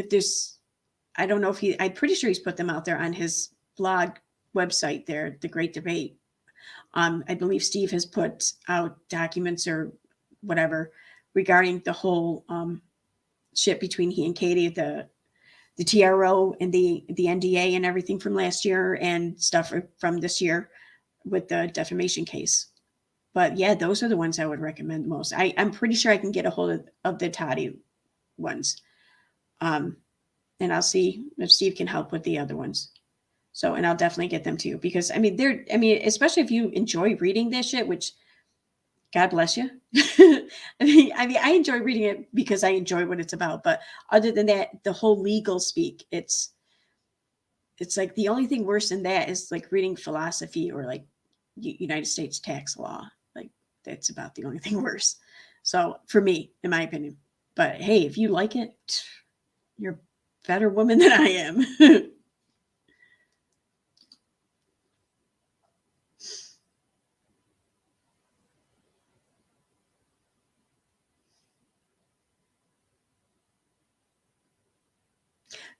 there's, I don't know if I'm pretty sure he's put them out there on his blog website there, The Great Debate. I believe Steve has put out documents or whatever regarding the whole shit between he and Katie, the TRO and the NDA and everything from last year and stuff from this year with the defamation case. But yeah, those are the ones I would recommend most. I'm pretty sure I can get a hold of the Toddy ones. And I'll see if Steve can help with the other ones. So, and I'll definitely get them to you because especially if you enjoy reading this shit, which God bless you. I enjoy reading it because I enjoy what it's about. But other than that, the whole legal speak, it's like the only thing worse than that is like reading philosophy or like United States tax law. Like that's about the only thing worse. So for me, in my opinion. But hey, if you like it, you're a better woman than I am.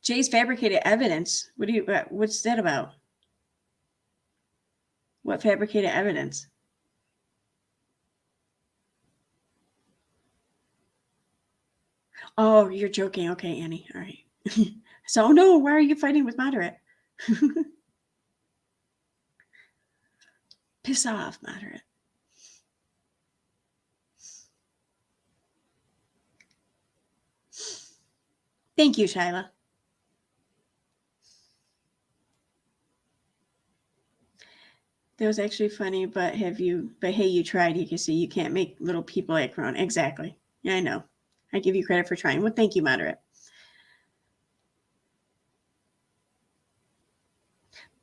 Jay's fabricated evidence. What's that about? What fabricated evidence? Oh, you're joking. Okay, Annie. All right. So, no, why are you fighting with moderate? Piss off, moderate. Thank you, Shyla. That was actually funny, but hey, you tried. You can see you can't make little people act grown. Exactly. Yeah, I know. I give you credit for trying. Well, thank you, moderate.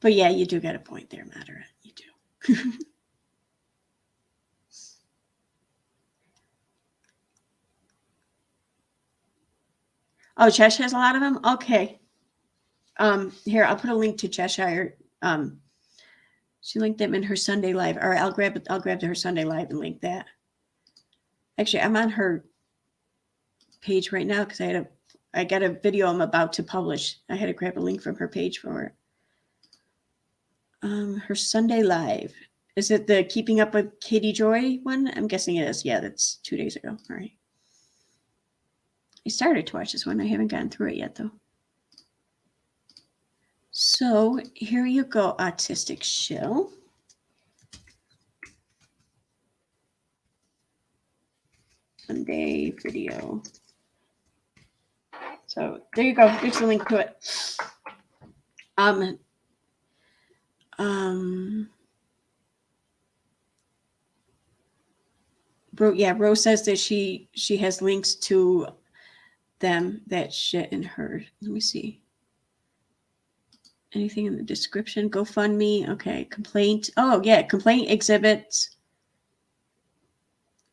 But yeah, you do get a point there, moderate. You do. Oh, Cheshire has a lot of them? Okay. Here, I'll put a link to Cheshire. She linked them in her Sunday live. Or I'll grab her Sunday live and link that. Actually, I'm on her page right now because I got a video I'm about to publish. I had to grab a link from her page for it. Her Sunday live. Is it the Keeping Up with Katie Joy one? I'm guessing it is. Yeah, that's 2 days ago. All right. I started to watch this one. I haven't gotten through it yet, though. So here you go, autistic shill. Sunday video. So there you go. There's the link to it. Rose says that she has links to them, that shit in her. Let me see. Anything in the description? GoFundMe. Okay. Complaint. Oh, yeah. Complaint exhibits.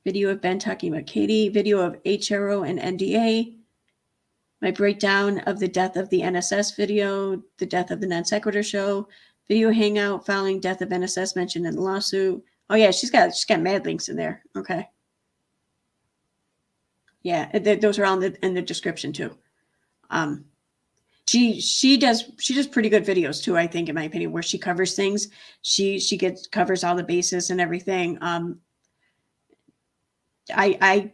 Video of Ben talking about Katie. Video of HRO and NDA. My breakdown of the death of the NSS video. The death of the non sequitur show. Video hangout following death of NSS mentioned in the lawsuit. Oh, yeah. She's got mad links in there. Okay. Yeah. Those are all in the description too. She does pretty good videos too, I think, in my opinion, where she covers things. She covers all the bases and everything. I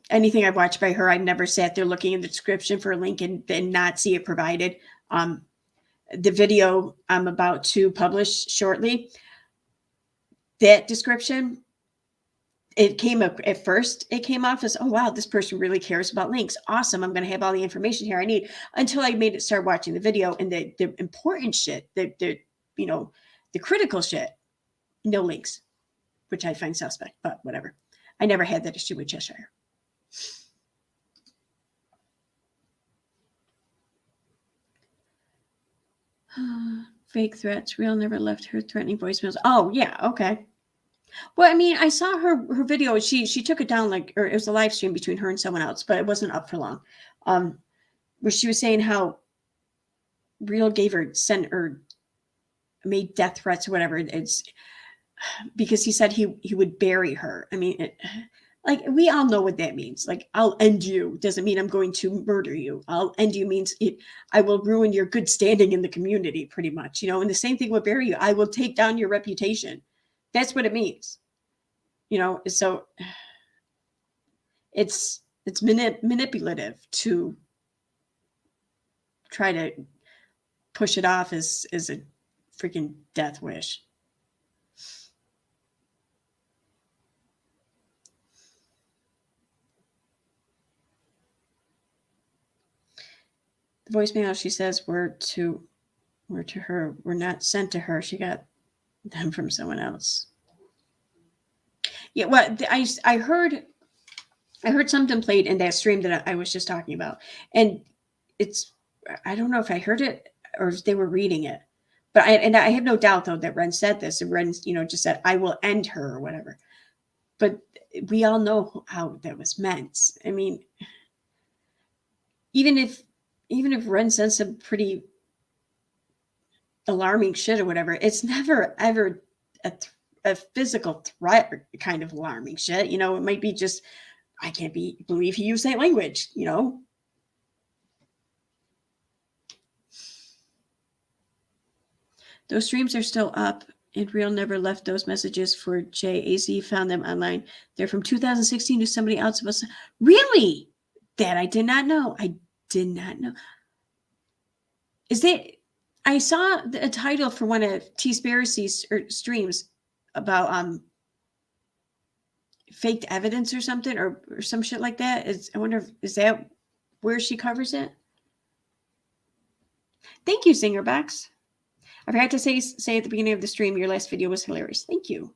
anything I've watched by her, I never sat there looking in the description for a link and not see it provided. The video I'm about to publish shortly, that description, it came up at first, it came off as, oh wow, this person really cares about links. Awesome. I'm going to have all the information here I need, until I made it start watching the video, and the important shit, the critical shit, no links, which I find suspect, but whatever. I never had that issue with Cheshire. Fake threats, real, never left her threatening voicemails. Oh yeah. Okay. Well, I mean, I saw her video. She took it down, or it was a live stream between her and someone else, but it wasn't up for long. Where she was saying how Real made death threats or whatever. It's because he said he would bury her. I mean, like, we all know what that means. Like, I'll end you doesn't mean I'm going to murder you. I'll end you means I will ruin your good standing in the community, pretty much. And the same thing with bury you. I will take down your reputation. That's what it means. So it's manipulative to try to push it off as a freaking death wish. voicemail, she says, were to her, were not sent to her. She got them from someone else. Yeah, well, I heard something played in that stream that I was just talking about, and I don't know if I heard it or if they were reading it, but I have no doubt though that Ren said this, and Ren, just said, "I will end her" or whatever. But we all know how that was meant. I mean, even if Ren says some pretty alarming shit or whatever, it's never ever a physical threat kind of alarming shit. It might be just, I can't believe he used that language. Those streams are still up, and Real never left those messages for Jay. AZ found them online. They're from 2016 to somebody else. Really? That I did not know. I did not know. Is that, I saw a title for one of T-Spiracy's streams about faked evidence or something, or some shit like that. I wonder is that where she covers it? Thank you, Singerbox. I forgot to say at the beginning of the stream, your last video was hilarious. Thank you.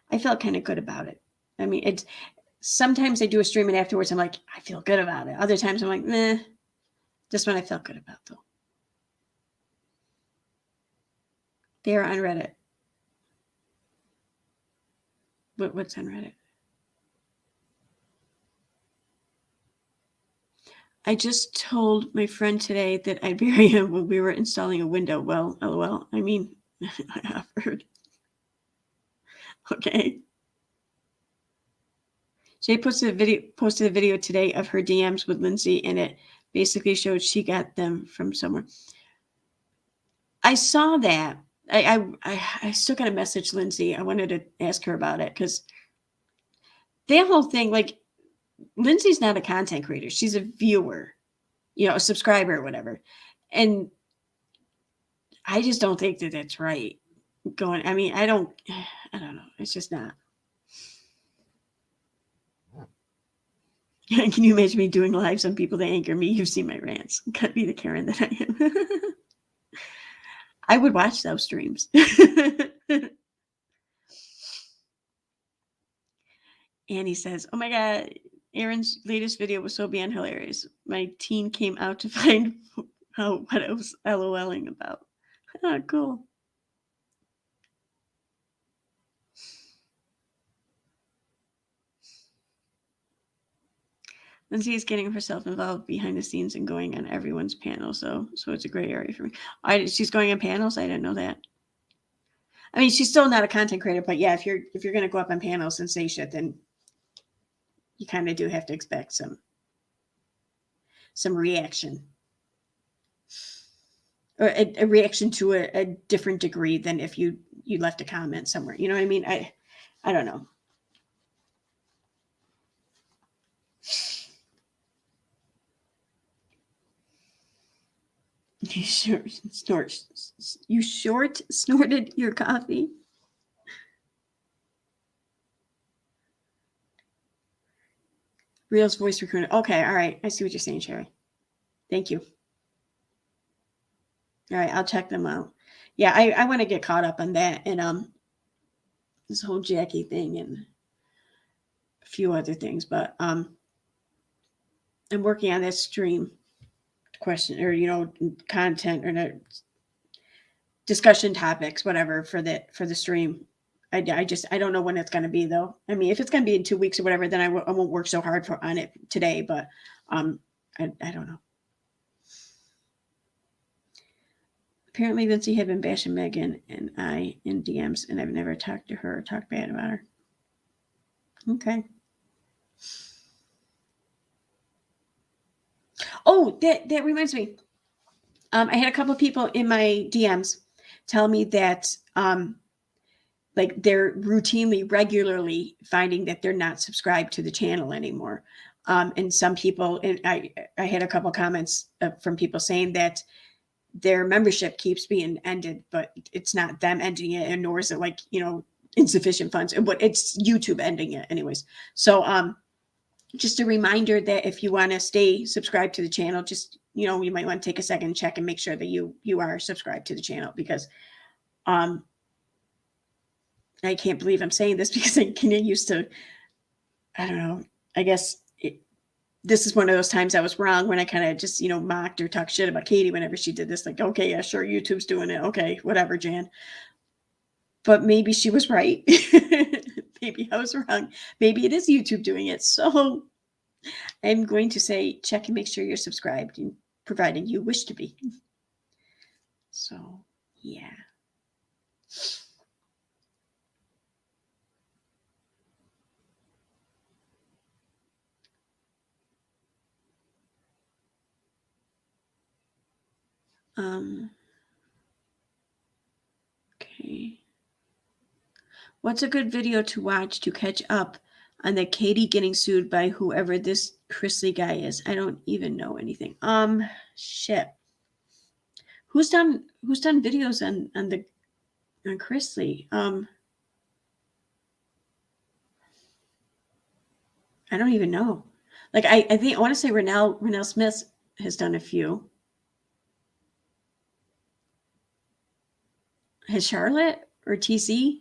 I felt kind of good about it. I mean, sometimes I do a stream and afterwards I'm like, I feel good about it. Other times I'm like, meh. This one I felt good about though. They are on Reddit. What's on Reddit? I just told my friend today that I'd bury him when we were installing a window. Well, LOL. I mean, I offered. Okay. Jay posted a video today of her DMs with Lindsay, and it basically showed she got them from somewhere. I saw that. I still got to message Lindsay. I wanted to ask her about it because that whole thing, like, Lindsay's not a content creator. She's a viewer, a subscriber or whatever. And I just don't think that that's right. I mean, I don't know. It's just not. Can you imagine me doing lives on people that anger me? You've seen my rants. Gotta be the Karen that I am. I would watch those streams. Annie says, oh my God, Aaron's latest video was so beyond hilarious. My teen came out to find out what I was LOLing about. Oh, cool. Lindsay is getting herself involved behind the scenes and going on everyone's panel, so it's a gray area for me. She's going on panels. I didn't know that. I mean, she's still not a content creator, but yeah, if you're going to go up on panels and say shit, then you kind of do have to expect some reaction, or a reaction to a different degree than if you left a comment somewhere. You know what I mean? I don't know. You short snorted your coffee. Real's voice recruiter. Okay, all right. I see what you're saying, Sherry. Thank you. All right, I'll check them out. Yeah, I want to get caught up on that and this whole Jackie thing and a few other things, but I'm working on that stream question or content or discussion topics, whatever for the stream. I don't know when it's going to be though. I mean, if it's going to be in 2 weeks or whatever, then I won't work so hard on it today. But I don't know. Apparently, Lindsay had been bashing Megan and I in DMs, and I've never talked to her or talked bad about her. Okay. Oh, that reminds me. I had a couple of people in my DMs tell me that like they're routinely, regularly finding that they're not subscribed to the channel anymore. And some people, and I had a couple of comments from people saying that their membership keeps being ended, but it's not them ending it, and nor is it like, insufficient funds, but it's YouTube ending it anyways. So just a reminder that if you want to stay subscribed to the channel, just, you might want to take a second and check and make sure that you are subscribed to the channel, because I can't believe I'm saying this because I kind of used to, I don't know, I guess this is one of those times I was wrong when I kind of just, mocked or talked shit about Katie whenever she did this. Like, okay, yeah, sure, YouTube's doing it. Okay, whatever, Jan. But maybe she was right. Maybe I was wrong. Maybe it is YouTube doing it. So I'm going to say check and make sure you're subscribed, providing you wish to be. So, yeah. Okay. What's a good video to watch to catch up on the Katie getting sued by whoever this Chrisley guy is? I don't even know anything. Shit. Who's done videos on Chrisley? I don't even know. Like, I think I want to say Renell Smith has done a few. Has Charlotte or TC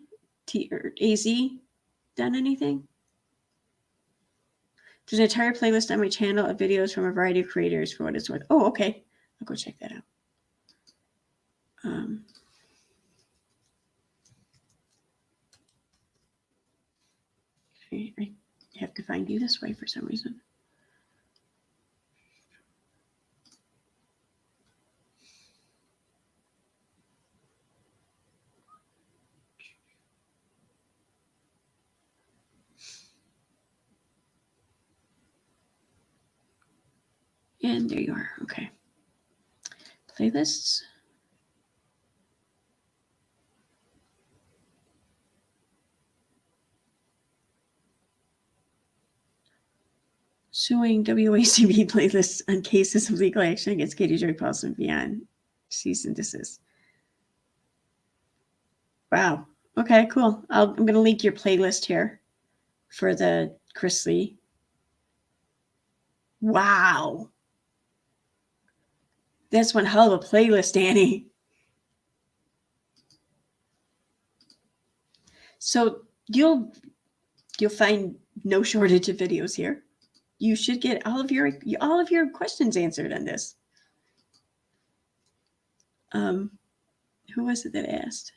or AZ done anything? There's an entire playlist on my channel of videos from a variety of creators for what it's worth. Oh, okay. I'll go check that out. I have to find you this way for some reason. And there you are. Okay. Playlists. Suing WACB playlists on cases of legal action against Katie Joy Paulson beyond cease and desist. Wow. Okay, cool. I'm going to link your playlist here for the Chrisley. Wow. That's one hell of a playlist, Annie. So you'll find no shortage of videos here. You should get all of your questions answered on this. Who was it that asked?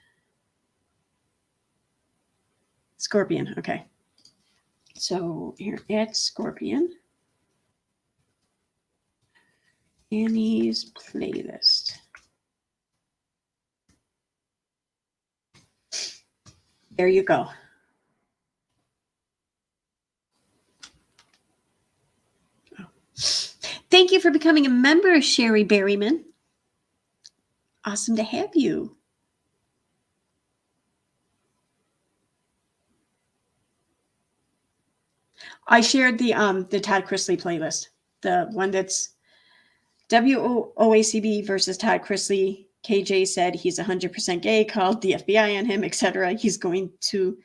Scorpion. Okay. So here at Scorpion, Annie's playlist. There you go. Oh. Thank you for becoming a member, Sherry Berryman. Awesome to have you. I shared the Todd Chrisley playlist, the one that's WOACB versus Todd Chrisley. KJ said he's 100% gay, called the FBI on him, etc. He's going to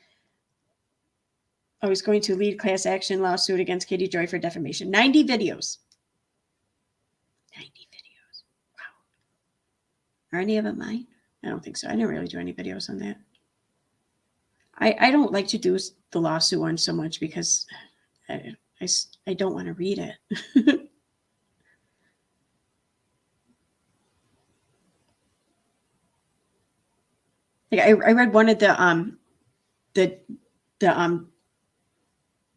lead class action lawsuit against Katie Joy for defamation. 90 videos. 90 videos. Wow. Are any of them mine? I don't think so. I didn't really do any videos on that. I don't like to do the lawsuit one so much because I don't want to read it. Like I read one of the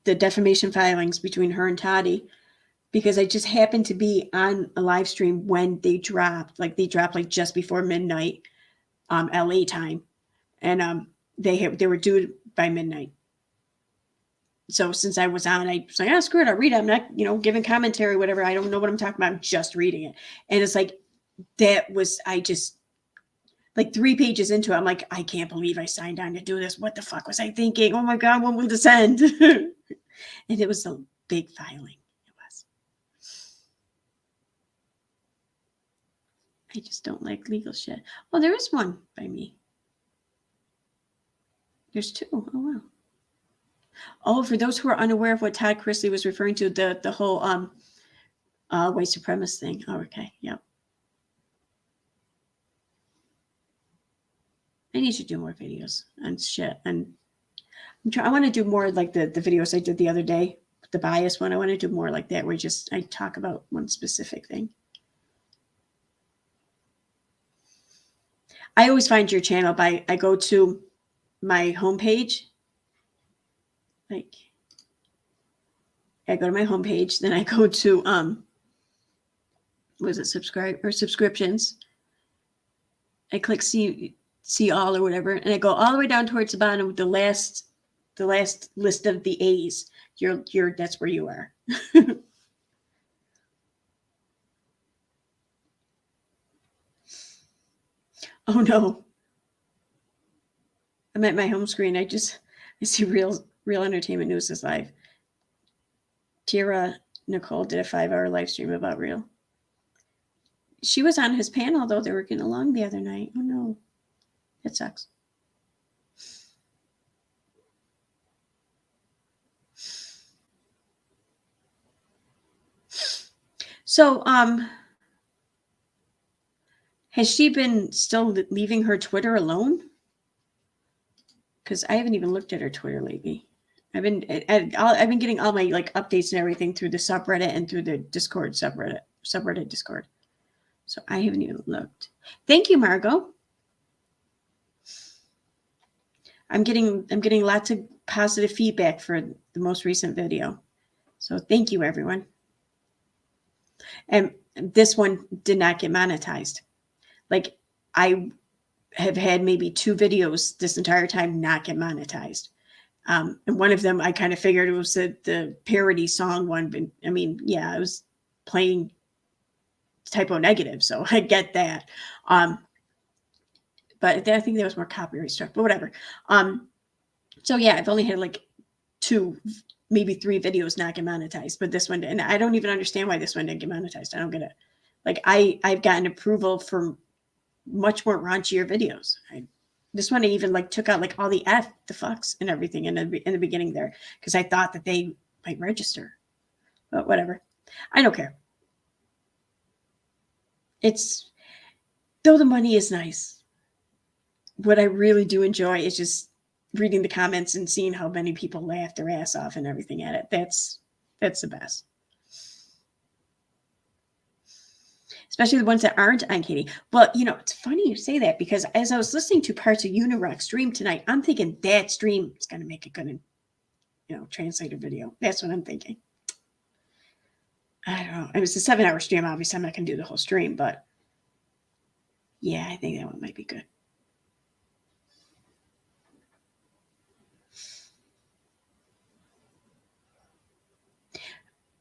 defamation filings between her and Toddy because I just happened to be on a live stream when they dropped. Like they dropped like just before midnight, LA time, and they were due by midnight. So since I was on, I was like, oh, screw it, I'll read it. I'm not, giving commentary, whatever. I don't know what I'm talking about. I'm just reading it. And it's like, I just, like 3 pages into it, I'm like, I can't believe I signed on to do this. What the fuck was I thinking? Oh my God, when will this end? And it was a big filing. It was. I just don't like legal shit. Oh, there is one by me. There's 2. Oh, wow. Oh, for those who are unaware of what Todd Chrisley was referring to, the whole white supremacist thing. Oh, okay. Yep. I need to do more videos on shit. And I want to do more like the videos I did the other day, the bias one. I want to do more like that where I talk about one specific thing. I always find your channel I go to my homepage. Like I go to my homepage, then I go to was it subscriptions? I click see all or whatever, and I go all the way down towards the bottom with the last list of the A's. You're that's where you are. Oh no. I'm at my home screen. I see real entertainment news is live. Tira Nicole did a 5-hour live stream about Real. She was on his panel though. They were getting along the other night. Oh no. That sucks. So has she been still leaving her Twitter alone? Because I haven't even looked at her Twitter lately. I've been getting all my like updates and everything through the subreddit and through the Discord subreddit Discord. So I haven't even looked. Thank you, Margot. I'm getting lots of positive feedback for the most recent video. So thank you, everyone. And this one did not get monetized. Like I have had maybe 2 videos this entire time not get monetized. And one of them I kind of figured it was the parody song one. But I mean, yeah, I was playing typo negative, so I get that. But I think there was more copyright struck, but whatever. So yeah, I've only had like 2, maybe 3 videos not get monetized, but this one, and I don't even understand why this one didn't get monetized. I don't get it. Like I've gotten approval for much more raunchier videos. This one I even like took out like all the fucks and everything in the beginning there because I thought that they might register, but whatever. I don't care. It's though the money is nice. What I really do enjoy is just reading the comments and seeing how many people laugh their ass off and everything at it. That's the best. Especially the ones that aren't on Katie. Well, it's funny you say that because as I was listening to parts of Unirock's stream tonight, I'm thinking that stream is going to make a good, translated video. That's what I'm thinking. I don't know. It was a 7-hour stream. Obviously, I'm not going to do the whole stream, but yeah, I think that one might be good.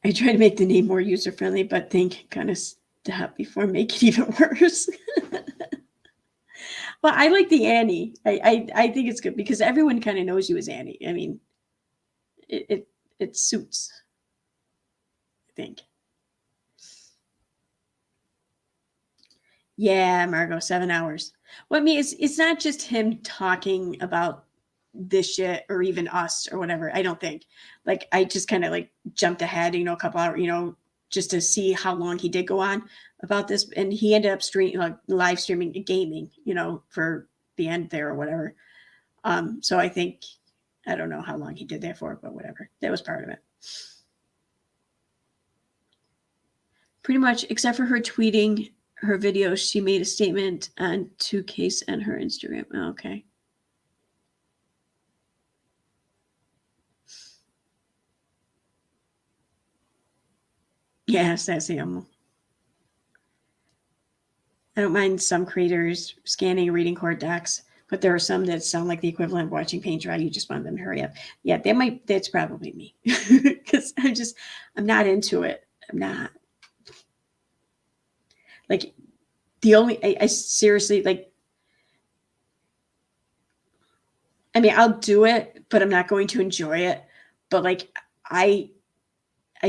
I try to make the name more user-friendly, but think kind of stop before make it even worse. Well, I like the Annie. I think it's good because everyone kind of knows you as Annie. I mean, it suits, I think. Yeah, Margot, 7 hours. Well, I mean, it's not just him talking about this shit or even us or whatever. I don't think. Like, I just kind of like jumped ahead, a couple hours, just to see how long he did go on about this. And he ended up live streaming gaming, for the end there or whatever. So I think, I don't know how long he did that for, but whatever. That was part of it. Pretty much, except for her tweeting her videos, she made a statement on 2Case and her Instagram. Oh, okay. Yes, that's the animal. I don't mind some creators scanning and reading court docs, but there are some that sound like the equivalent of watching paint dry. You just want them to hurry up. Yeah, that's probably me. Because I'm not into it. I'm not. Like, I seriously, like, I mean, I'll do it, but I'm not going to enjoy it. But like, I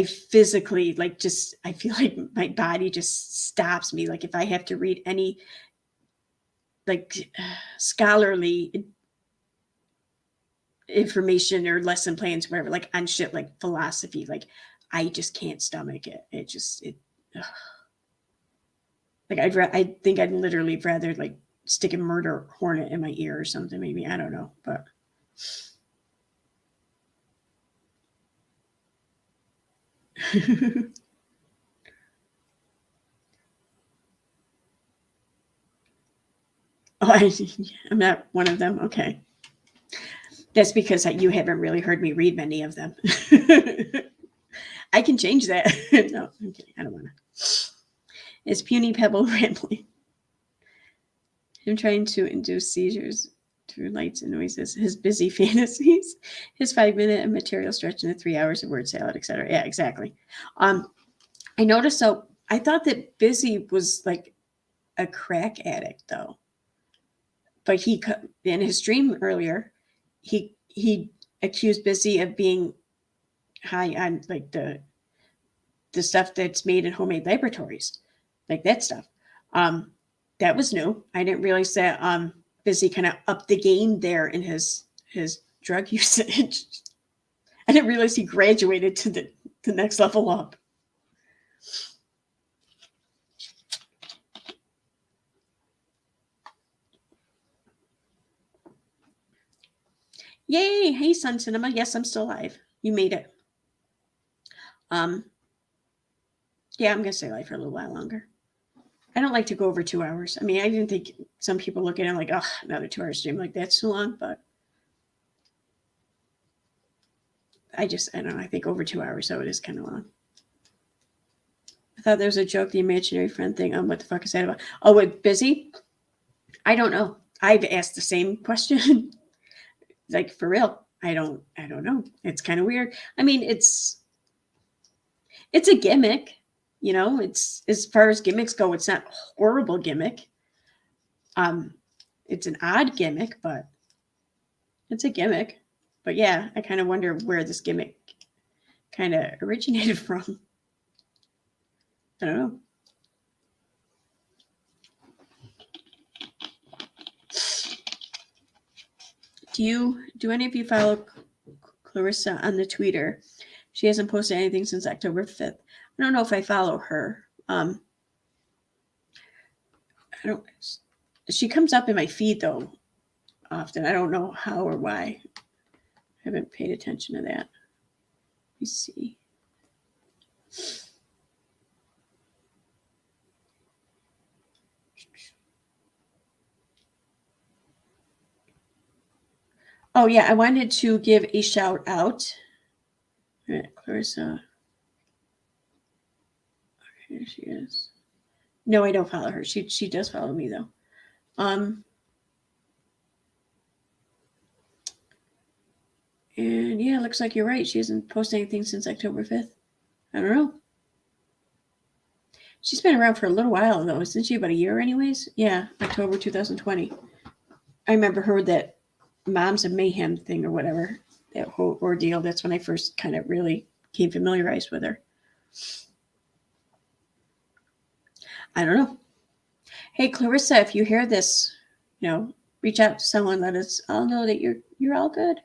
physically like I feel like my body just stops me. Like if I have to read any like scholarly information or lesson plans, whatever, like on shit like philosophy. Like I just can't stomach it. Ugh. Like I think I'd literally rather like stick a murder hornet in my ear or something. Maybe, I don't know, but. Oh, I'm not one of them. Okay. That's because you haven't really heard me read many of them. I can change that. No, I'm kidding. I don't want to. Is Puny Pebble rambling? Him trying to induce seizures through lights and noises, his busy fantasies, his 5-minute and material stretch into 3 hours of word salad, etc. Yeah, exactly. I noticed, so I thought that Busy was like a crack addict though. But he, in his stream earlier, he accused Busy of being high on like the stuff that's made in homemade laboratories, like that stuff. That was new. I didn't realize that Busy kind of upped the game there in his drug usage. I didn't realize he graduated to the next level up. Yay! Hey, Sun Cinema. Yes, I'm still alive. You made it. Yeah, I'm gonna stay alive for a little while longer. I don't like to go over 2 hours. I mean, I didn't think some people look at it like, oh, another 2 hour stream, like that's too long, but I don't know. I think over 2 hours, so it is kind of long. I thought there was a joke, the imaginary friend thing. What the fuck is that about? Oh, with Busy? I don't know. I've asked the same question. Like for real. I don't know. It's kind of weird. I mean, it's a gimmick, you know. It's, as far as gimmicks go, it's not a horrible gimmick. It's an odd gimmick, but it's a gimmick. But yeah, I kind of wonder where this gimmick kind of originated from. I don't know. Do any of you follow Clarissa on the Twitter? She hasn't posted anything since October 5th. I don't know if I follow her. I don't. She comes up in my feed though often. I don't know how or why. I haven't paid attention to that. Let me see. Oh yeah, I wanted to give a shout out. All right, Clarissa. Okay, here she is. No, I don't follow her. She does follow me though. And yeah, it looks like you're right. She hasn't posted anything since October 5th. I don't know. She's been around for a little while though, isn't she? About a year anyways? Yeah, October 2020. I remember her that Moms of Mayhem thing or whatever, that whole ordeal. That's when I first kind of really became familiarized with her. I don't know. Hey, Clarissa, if you hear this, you know, reach out to someone. Let us all know that you're all good.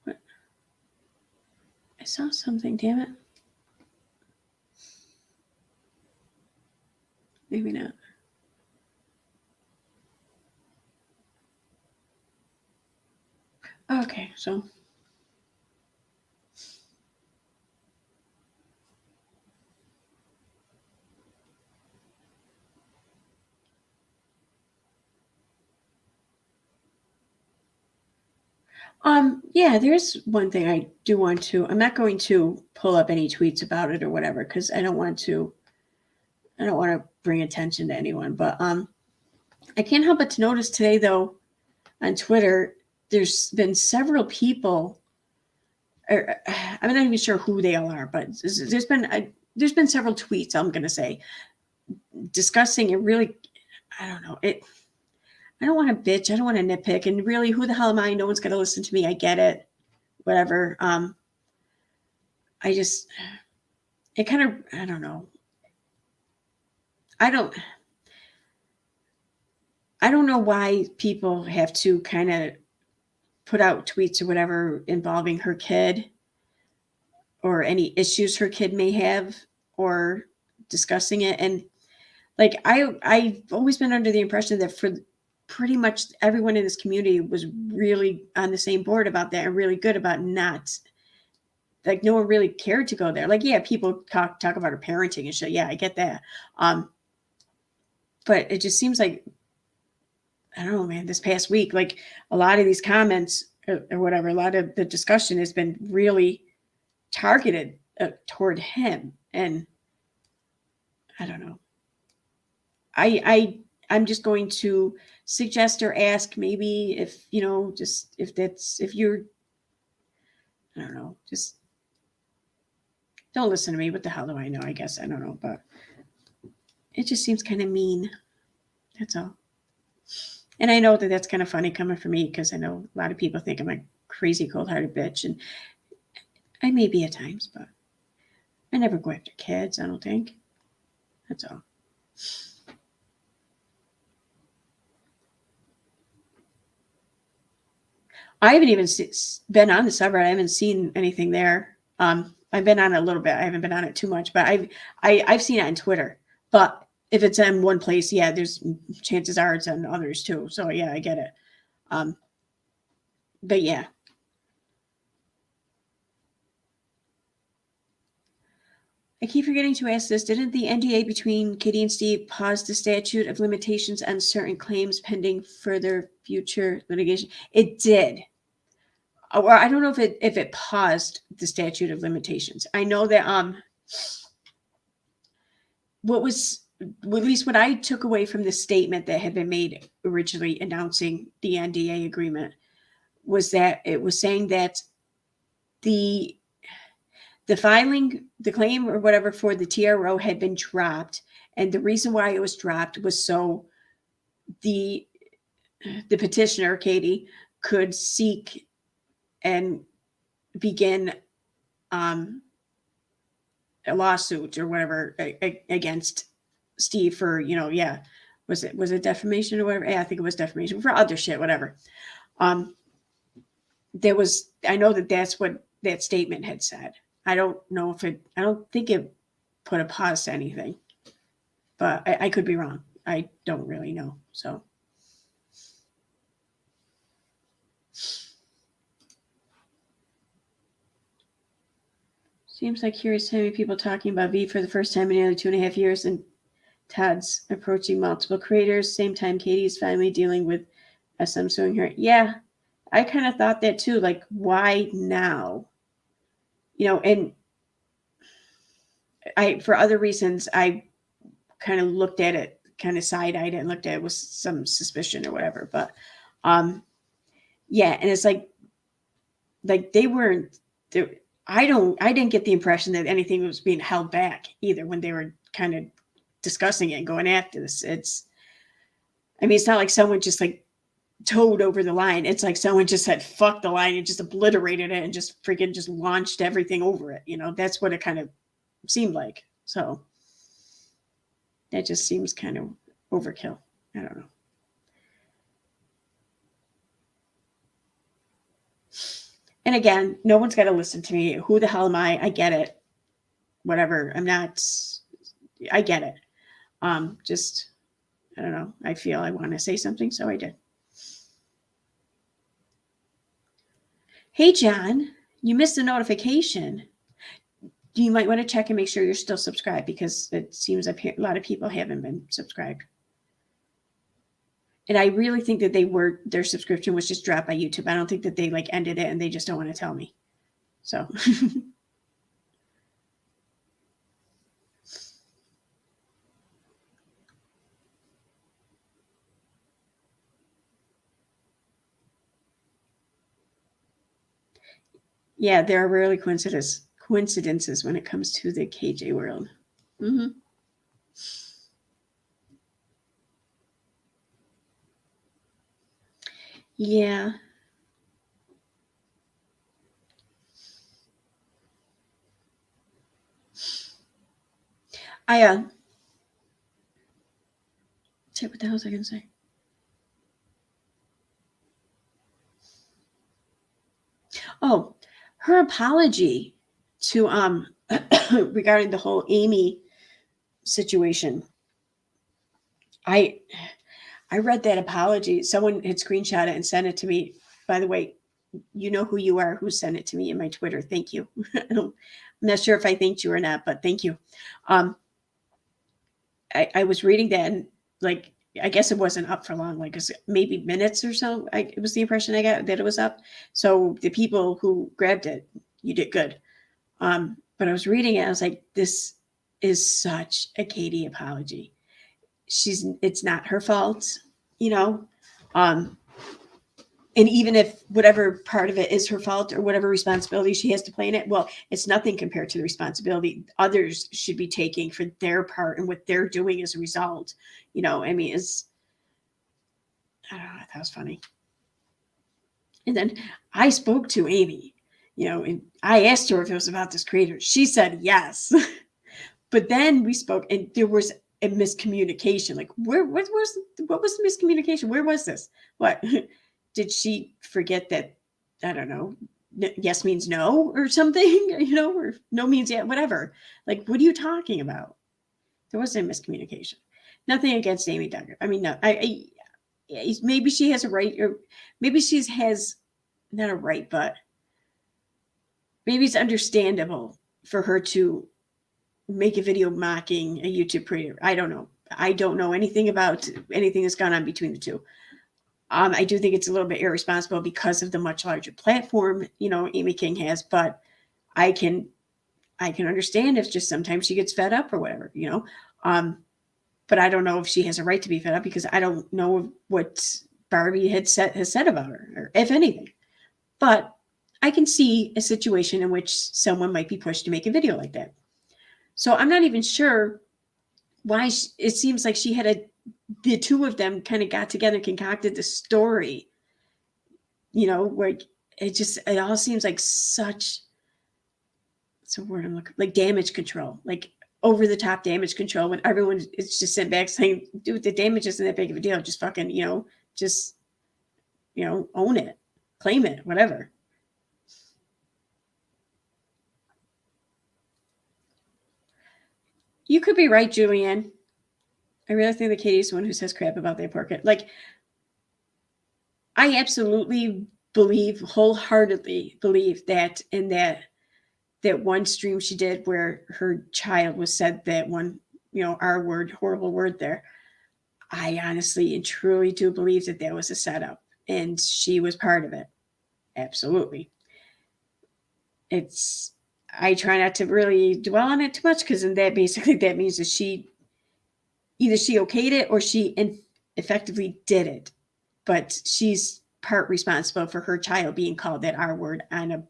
What? I saw something. Damn it. Maybe not. Okay, so. Yeah, there's one thing I do want to. I'm not going to pull up any tweets about it or whatever because I don't want to bring attention to anyone. But I can't help but to notice today though on Twitter, there's been several people. I'm not even sure who they all are, but there's been several tweets. I'm going to say discussing it. Really, I don't know it. I don't want to bitch. I don't want to nitpick. And really, who the hell am I? No one's going to listen to me. I get it. Whatever. I just, it kind of, I don't know. I don't know why people have to kind of put out tweets or whatever involving her kid or any issues her kid may have or discussing it. And like I've always been under the impression that for pretty much everyone in this community was really on the same board about that and really good about not, like, no one really cared to go there. Like, yeah, people talk about her parenting and shit. Yeah, I get that. But it just seems like, I don't know, man, this past week, like a lot of these comments or whatever, a lot of the discussion has been really targeted toward him. And I don't know. I'm just going to suggest or ask maybe if, just if you're, I don't know, just don't listen to me. What the hell do I know? I guess I don't know, but it just seems kind of mean. That's all. And I know that that's kind of funny coming from me because I know a lot of people think I'm a crazy, cold-hearted bitch, and I may be at times, but I never go after kids, I don't think. That's all. I haven't even been on the subreddit. I haven't seen anything there. I've been on it a little bit. I haven't been on it too much, but I've seen it on Twitter. But if it's in one place, yeah, there's chances are it's on others too. So yeah, I get it. But yeah. I keep forgetting to ask this. Didn't the NDA between Katie and Steve pause the statute of limitations on certain claims pending further future litigation? It did. Or I don't know if it paused the statute of limitations. I know that what was, at least what I took away from the statement that had been made originally announcing the NDA agreement was that it was saying that the filing, the claim or whatever for the TRO had been dropped. And the reason why it was dropped was so the petitioner, Katie, could seek and begin a lawsuit or whatever against Steve for, was it defamation or whatever? Yeah, I think it was defamation for other shit, whatever. I know that that's what that statement had said. I don't think it put a pause to anything, but I could be wrong. I don't really know. So. Seems like hearing so many people talking about V for the first time in nearly 2.5 years, and Todd's approaching multiple creators. Same time, Katie's finally dealing with SM suing her. Yeah, I kind of thought that too. Like, why now? And for other reasons, I kind of looked at it, kind of side-eyed it and looked at it with some suspicion or whatever. But yeah, and it's like they weren't there. I didn't get the impression that anything was being held back either when they were kind of discussing it and going after this. It's not like someone just like towed over the line. It's like someone just said, fuck the line and just obliterated it and just freaking just launched everything over it. That's what it kind of seemed like. So that just seems kind of overkill. I don't know. And again, no one's got to listen to me. Who the hell am I? I get it. Whatever. I get it. Just, I don't know. I feel I want to say something, so I did. Hey, John, you missed a notification. You might want to check and make sure you're still subscribed because it seems a lot of people haven't been subscribed. And I really think that their subscription was just dropped by YouTube. I don't think that they ended it and they just don't want to tell me. So. Yeah, there are rarely coincidences when it comes to the KJ world. Mm-hmm. Yeah. Shit, what the hell was I going to say? Oh, her apology to regarding the whole Amy situation. I read that apology. Someone had screenshot it and sent it to me. By the way, you know who you are, who sent it to me in my Twitter. Thank you. I'm not sure if I thanked you or not, but thank you. I was reading that, and like, I guess it wasn't up for long, like maybe minutes or so. It was the impression I got that it was up. So the people who grabbed it, you did good. But I was reading it, I was like, this is such a Katie apology. It's not her fault, you know. And even if whatever part of it is her fault or whatever responsibility she has to play in it, well, it's nothing compared to the responsibility others should be taking for their part and what they're doing as a result. You know, I mean, I don't know, that was funny. And then I spoke to Amy, you know, and I asked her if it was about this creator. She said yes. But then we spoke, and there was a miscommunication. Like, what was the miscommunication? Where was this? What? Did she forget that, I don't know, yes means no or something, you know, or no means yeah, whatever. Like, what are you talking about? There wasn't a miscommunication. Nothing against Amy Duggar. I mean, no, maybe she has a right, or maybe she has not a right, but maybe it's understandable for her to make a video mocking a YouTube creator. I don't know. I don't know anything about anything that's gone on between the two. I do think it's a little bit irresponsible because of the much larger platform, you know, Amy King has, but I can understand if just sometimes she gets fed up or whatever, you know. But I don't know if she has a right to be fed up, because I don't know what Barbie has said about her, or if anything. But I can see a situation in which someone might be pushed to make a video like that. So I'm not even sure why it seems like she had the two of them kind of got together, concocted the story, you know, where it all seems like such, what's the word I'm looking, like damage control, like over the top damage control, when everyone is just sitting back saying, dude, the damage isn't that big of a deal. Just fucking, you know, just, you know, own it, claim it, whatever. You could be right, Julianne. I really think that Katie's the one who says crap about the portrait. Like, I absolutely wholeheartedly believe that in that one stream she did where her child was said that one, you know, R word, horrible word there. I honestly and truly do believe that that was a setup and she was part of it. Absolutely. I try not to really dwell on it too much, because in that, basically that means that she okayed it or she effectively did it, but she's part responsible for her child being called that R word on a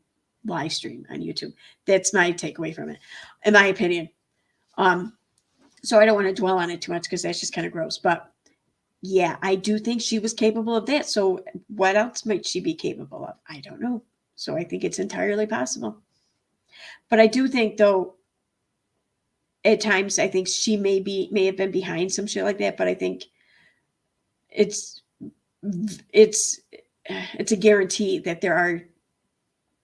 live stream on YouTube. That's my takeaway from it, in my opinion. So I don't want to dwell on it too much, because that's just kind of gross. But yeah, I do think she was capable of that. So what else might she be capable of? I don't know. So I think it's entirely possible. But I do think, though, at times I think she may have been behind some shit like that. But I think it's a guarantee that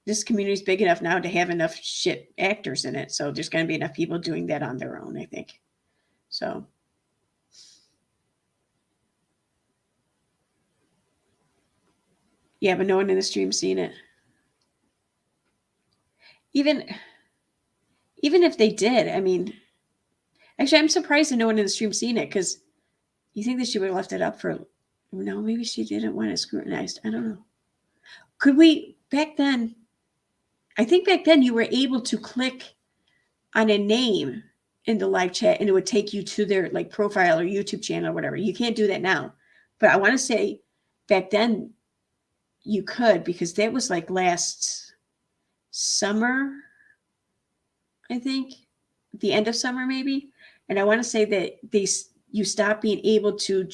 this community is big enough now to have enough shit actors in it. So there's going to be enough people doing that on their own, I think. So. Yeah, but no one in the stream seen it. Even if they did, I mean, actually, I'm surprised that no one in the stream seen it, because you think that she would have left it up for, no, maybe she didn't want it scrutinized. I don't know. Could we, back then, I think back then you were able to click on a name in the live chat and it would take you to their like profile or YouTube channel or whatever. You can't do that now. But I want to say back then you could, because that was like last summer, I think, the end of summer maybe. And I want to say that you stopped being able to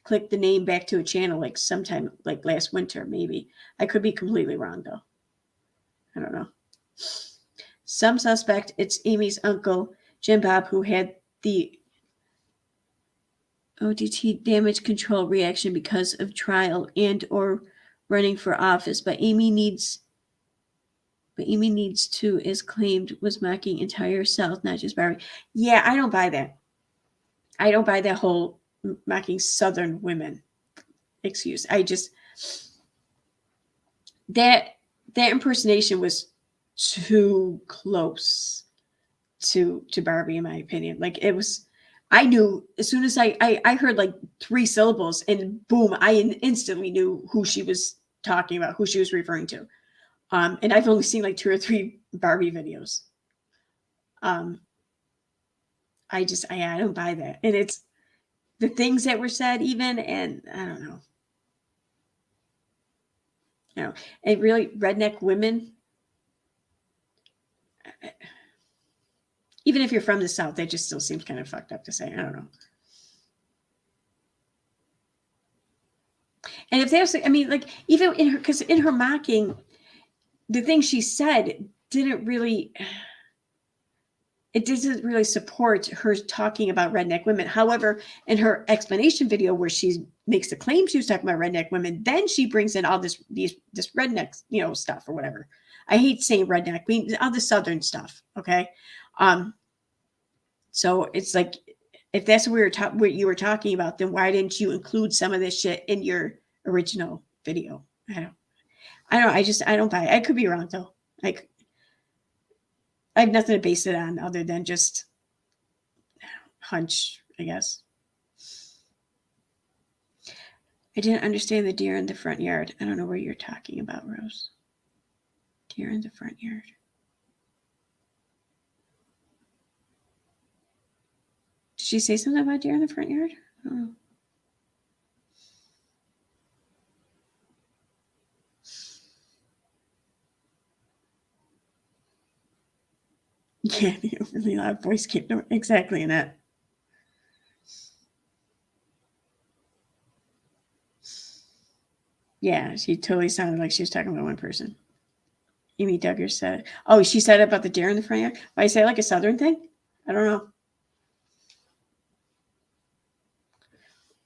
click the name back to a channel like sometime like last winter, maybe. I could be completely wrong though. I don't know. Some suspect it's Amy's uncle. Jim Bob, who had the ODT damage control reaction because of trial and or running for office, but Amy needs to, as claimed, was mocking entire South, not just Barbie. Yeah, I don't buy that. I don't buy that whole mocking Southern women excuse. I just that impersonation was too close to Barbie, in my opinion. Like it was, I knew as soon as I heard like 3 syllables and boom, I instantly knew who she was talking about, who she was referring to. And I've only seen like 2 or 3 Barbie videos. I don't buy that. And it's the things that were said even, and I don't know. You know, and really redneck women, even if you're from the South, that just still seems kind of fucked up to say. I don't know. And if there's, I mean, like even in her, because in her mocking, the thing she said didn't really, it doesn't really support her talking about redneck women. However, in her explanation video where she makes the claim she was talking about redneck women, then she brings in all this redneck, stuff or whatever. I hate saying redneck, I mean, all the Southern stuff. Okay. So it's like, if that's what you were talking about, then why didn't you include some of this shit in your original video? I don't I don't buy it. I could be wrong though. Like I have nothing to base it on other than just hunch, I guess. I didn't understand the deer in the front yard. I don't know what you're talking about, Rose. Deer in the front yard. Did she say something about deer in the front yard? I don't know. Yeah, the overly loud voice came exactly in that. Yeah, she totally sounded like she was talking about one person. Amy Duggar said, oh, she said about the deer in the front yard? Why, say like a Southern thing? I don't know.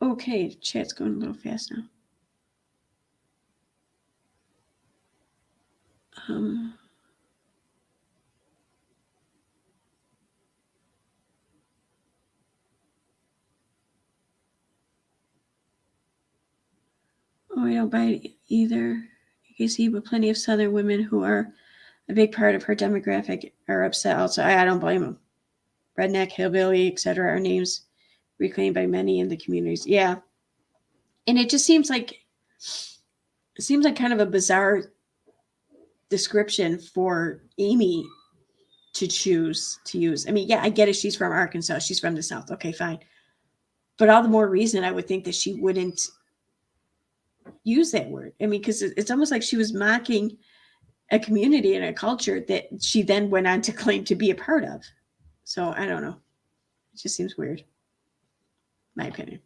Okay, chat's going a little fast now. Oh, I don't buy it either. You can see, but plenty of Southern women who are a big part of her demographic are upset also. I don't blame them. Redneck, hillbilly, etc. are names reclaimed by many in the communities. Yeah. And it just seems like kind of a bizarre description for Amy to choose to use. I mean, yeah, I get it. She's from Arkansas. She's from the South. Okay, fine. But all the more reason I would think that she wouldn't use that word. I mean, because it's almost like she was mocking a community and a culture that she then went on to claim to be a part of. So I don't know. It just seems weird. My opinion.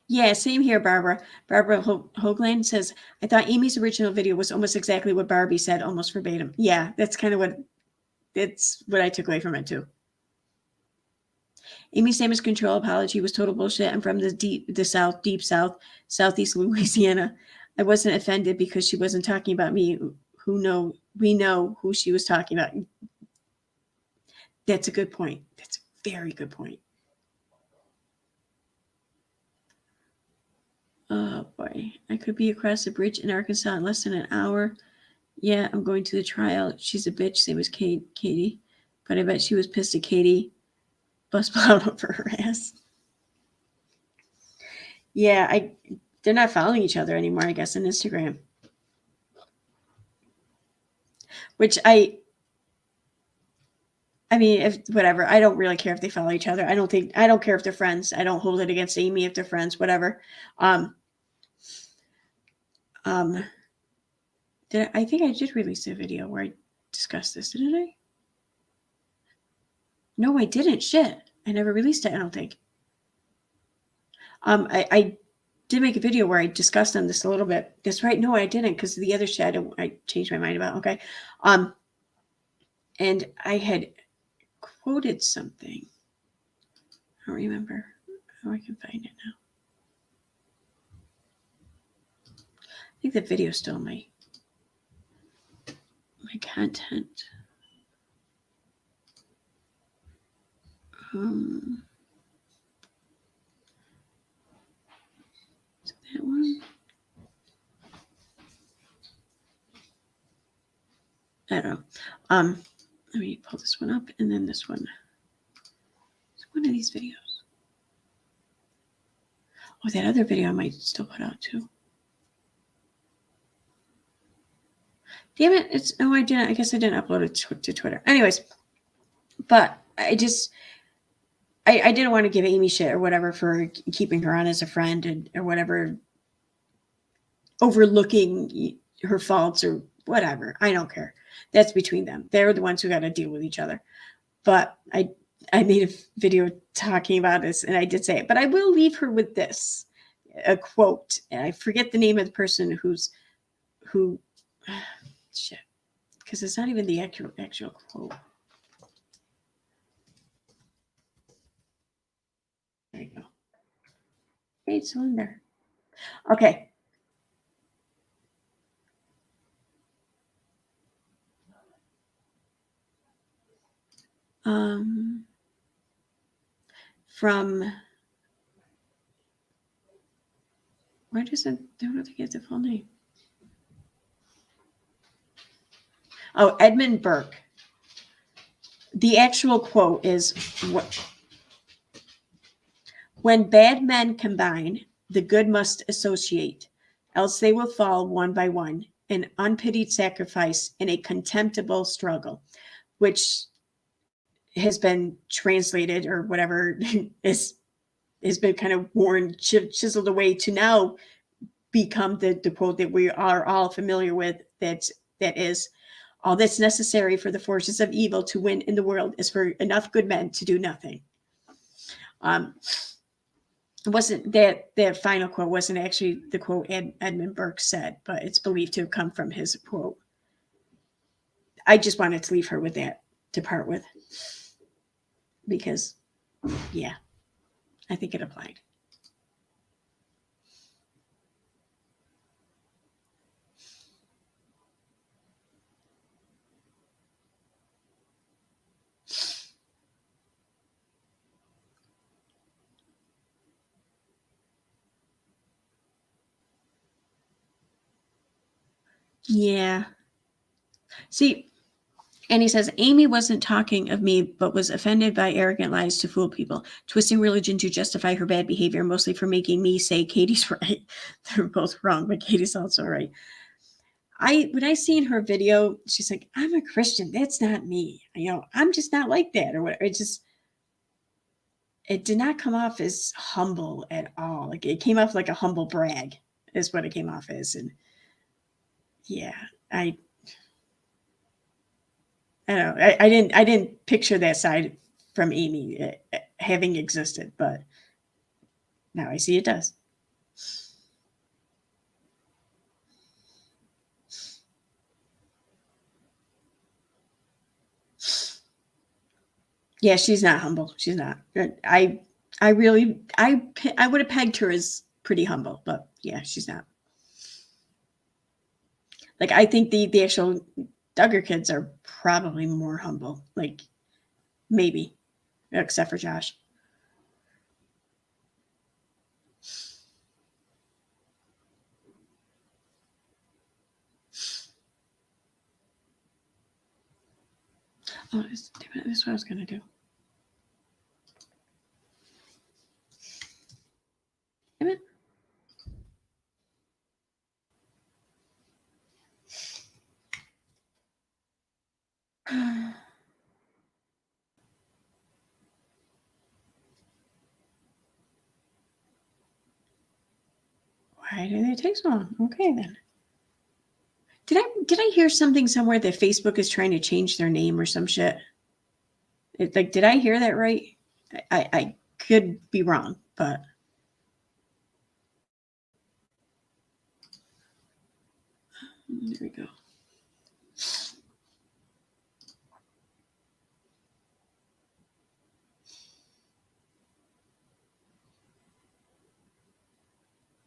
Yeah, same here, Barbara. Barbara Hoagland says, I thought Amy's original video was almost exactly what Barbie said, almost verbatim. Yeah, that's kind of what I took away from it too. Amy's damage control apology was total bullshit. I'm from the South, deep South, Southeast Louisiana. I wasn't offended because she wasn't talking about me. We know who she was talking about. That's a good point. That's a very good point. Oh boy, I could be across the bridge in Arkansas in less than an hour. Yeah, I'm going to the trial. She's a bitch, same as Katie. But I bet she was pissed at Katie. Bus plowed over her ass. Yeah, they're not following each other anymore, I guess, on Instagram. Which I mean, if whatever, I don't really care if they follow each other. I don't care if they're friends. I don't hold it against Amy if they're friends, whatever. I think I did release a video where I discussed this, didn't I? No, I didn't. Shit. I never released it, I don't think. I did make a video where I discussed on this a little bit. That's right. No, I didn't, because the other shit I changed my mind about. Okay. And I had quoted something. I don't remember. Oh, I can find it now. I think the video's still my content. Is it that one? I don't know. Let me pull this one up, and then this one. It's one of these videos. Oh, that other video I might still put out too. Damn it! I didn't. I guess I didn't upload it to Twitter. Anyways, but I didn't want to give Amy shit or whatever for keeping her on as a friend or whatever, overlooking her faults or whatever. I don't care. That's between them. They're the ones who got to deal with each other. But I made a video talking about this, and I did say it. But I will leave her with this, a quote. And I forget the name of the person who shit, because it's not even the actual quote. There you go. Hey, cylinder. Okay. From, why does it, I don't think it's the full name. Oh, Edmund Burke. The actual quote is, when bad men combine, the good must associate, else they will fall one by one, an unpitied sacrifice in a contemptible struggle, which has been translated or whatever has been kind of worn, chiseled away to now become the quote that we are all familiar with. That is, all that's necessary for the forces of evil to win in the world is for enough good men to do nothing. It wasn't that final quote wasn't actually the quote Edmund Burke said, but it's believed to have come from his quote. I just wanted to leave her with that to part with, because, yeah, I think it applied. Yeah. See, and he says, Amy wasn't talking of me, but was offended by arrogant lies to fool people, twisting religion to justify her bad behavior, mostly for making me say Katie's right. They're both wrong, but Katie's also right. When I seen her video, she's like, I'm a Christian. That's not me. I'm just not like that or whatever. It did not come off as humble at all. Like, it came off like a humble brag is what it came off as. And yeah, I don't know. I didn't picture that side from Amy having existed, but now I see it does. Yeah, she's not humble. She's not. I would have pegged her as pretty humble, but yeah, she's not. Like, I think the actual Duggar kids are probably more humble. Like, maybe, except for Josh. Oh, this is what I was gonna do. Damn it. Why do they take so long? Okay, then. Did I hear something somewhere that Facebook is trying to change their name or some shit? Did I hear that right? I could be wrong, but There we go.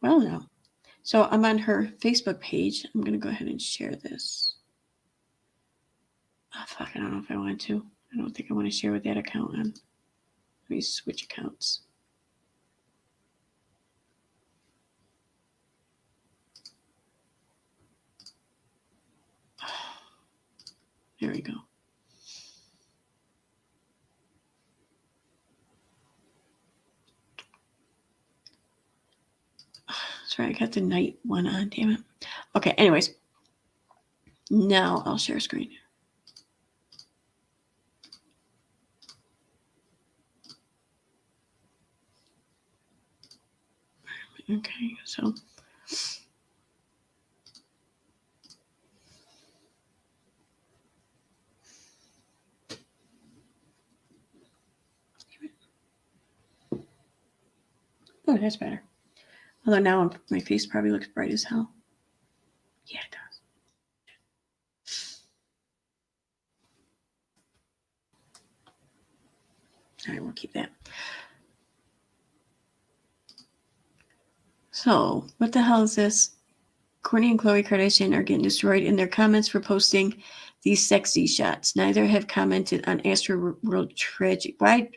Well, no. So I'm on her Facebook page. I'm going to go ahead and share this. Oh, fuck. I don't know if I want to. I don't think I want to share with that account on. Let me switch accounts. There we go. Sorry, I got the night one on. Damn it. Okay, anyways. Now I'll share screen. Okay, so oh, that's better. Although now my face probably looks bright as hell. Yeah, it does. All right, we'll keep that. So, what the hell is this? Kourtney and Khloe Kardashian are getting destroyed in their comments for posting these sexy shots. Neither have commented on Astroworld tragic. Why?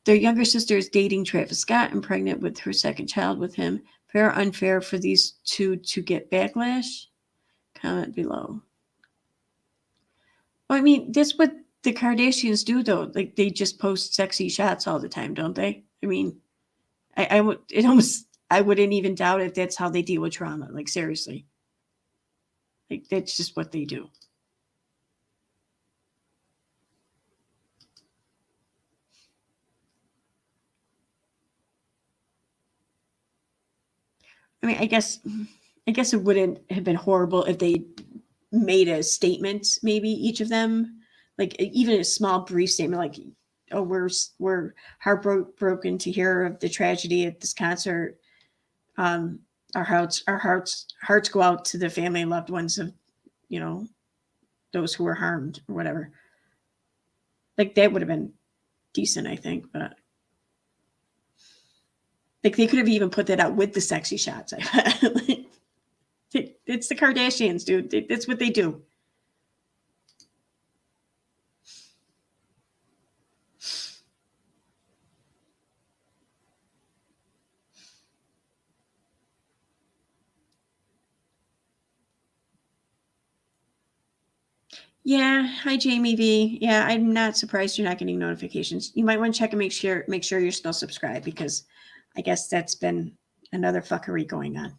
Their younger sister is dating Travis Scott and pregnant with her second child with him. Fair or unfair for these two to get backlash? Comment below. Well, I mean, that's what the Kardashians do, though. Like, they just post sexy shots all the time, don't they? I mean, I wouldn't even doubt if that's how they deal with trauma. Like, seriously. Like, that's just what they do. I mean, I guess it wouldn't have been horrible if they made a statement, maybe each of them, like even a small brief statement, like, "Oh, we're heartbroken to hear of the tragedy at this concert. Um, our hearts go out to the family and loved ones of, those who were harmed or whatever." Like that would have been decent, I think, but like they could have even put that out with the sexy shots. It's the Kardashians, dude. That's what they do. Yeah. Hi, Jamie V. Yeah, I'm not surprised you're not getting notifications. You might want to check and make sure you're still subscribed, because I guess that's been another fuckery going on.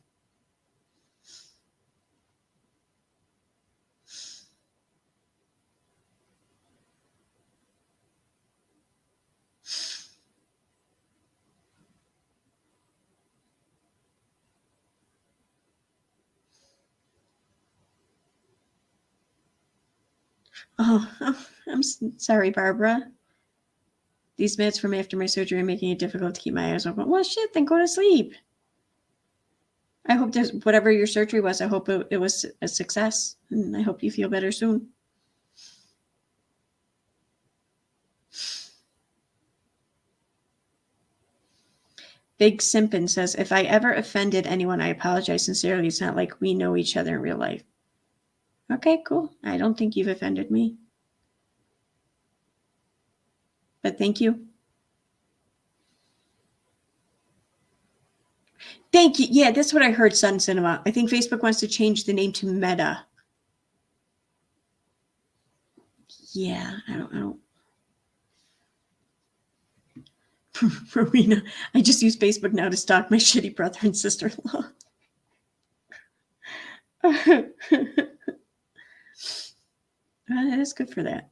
Oh, I'm sorry, Barbara. These meds from after my surgery are making it difficult to keep my eyes open. Well, shit, then go to sleep. I hope there's whatever your surgery was. I hope it was a success, and I hope you feel better soon. Big Simpin says, if I ever offended anyone, I apologize sincerely. It's not like we know each other in real life. Okay, cool. I don't think you've offended me. But thank you. Thank you. Yeah, that's what I heard, Sun Cinema. I think Facebook wants to change the name to Meta. Yeah, I don't. Rowena, I just use Facebook now to stalk my shitty brother and sister-in-law. That is good for that.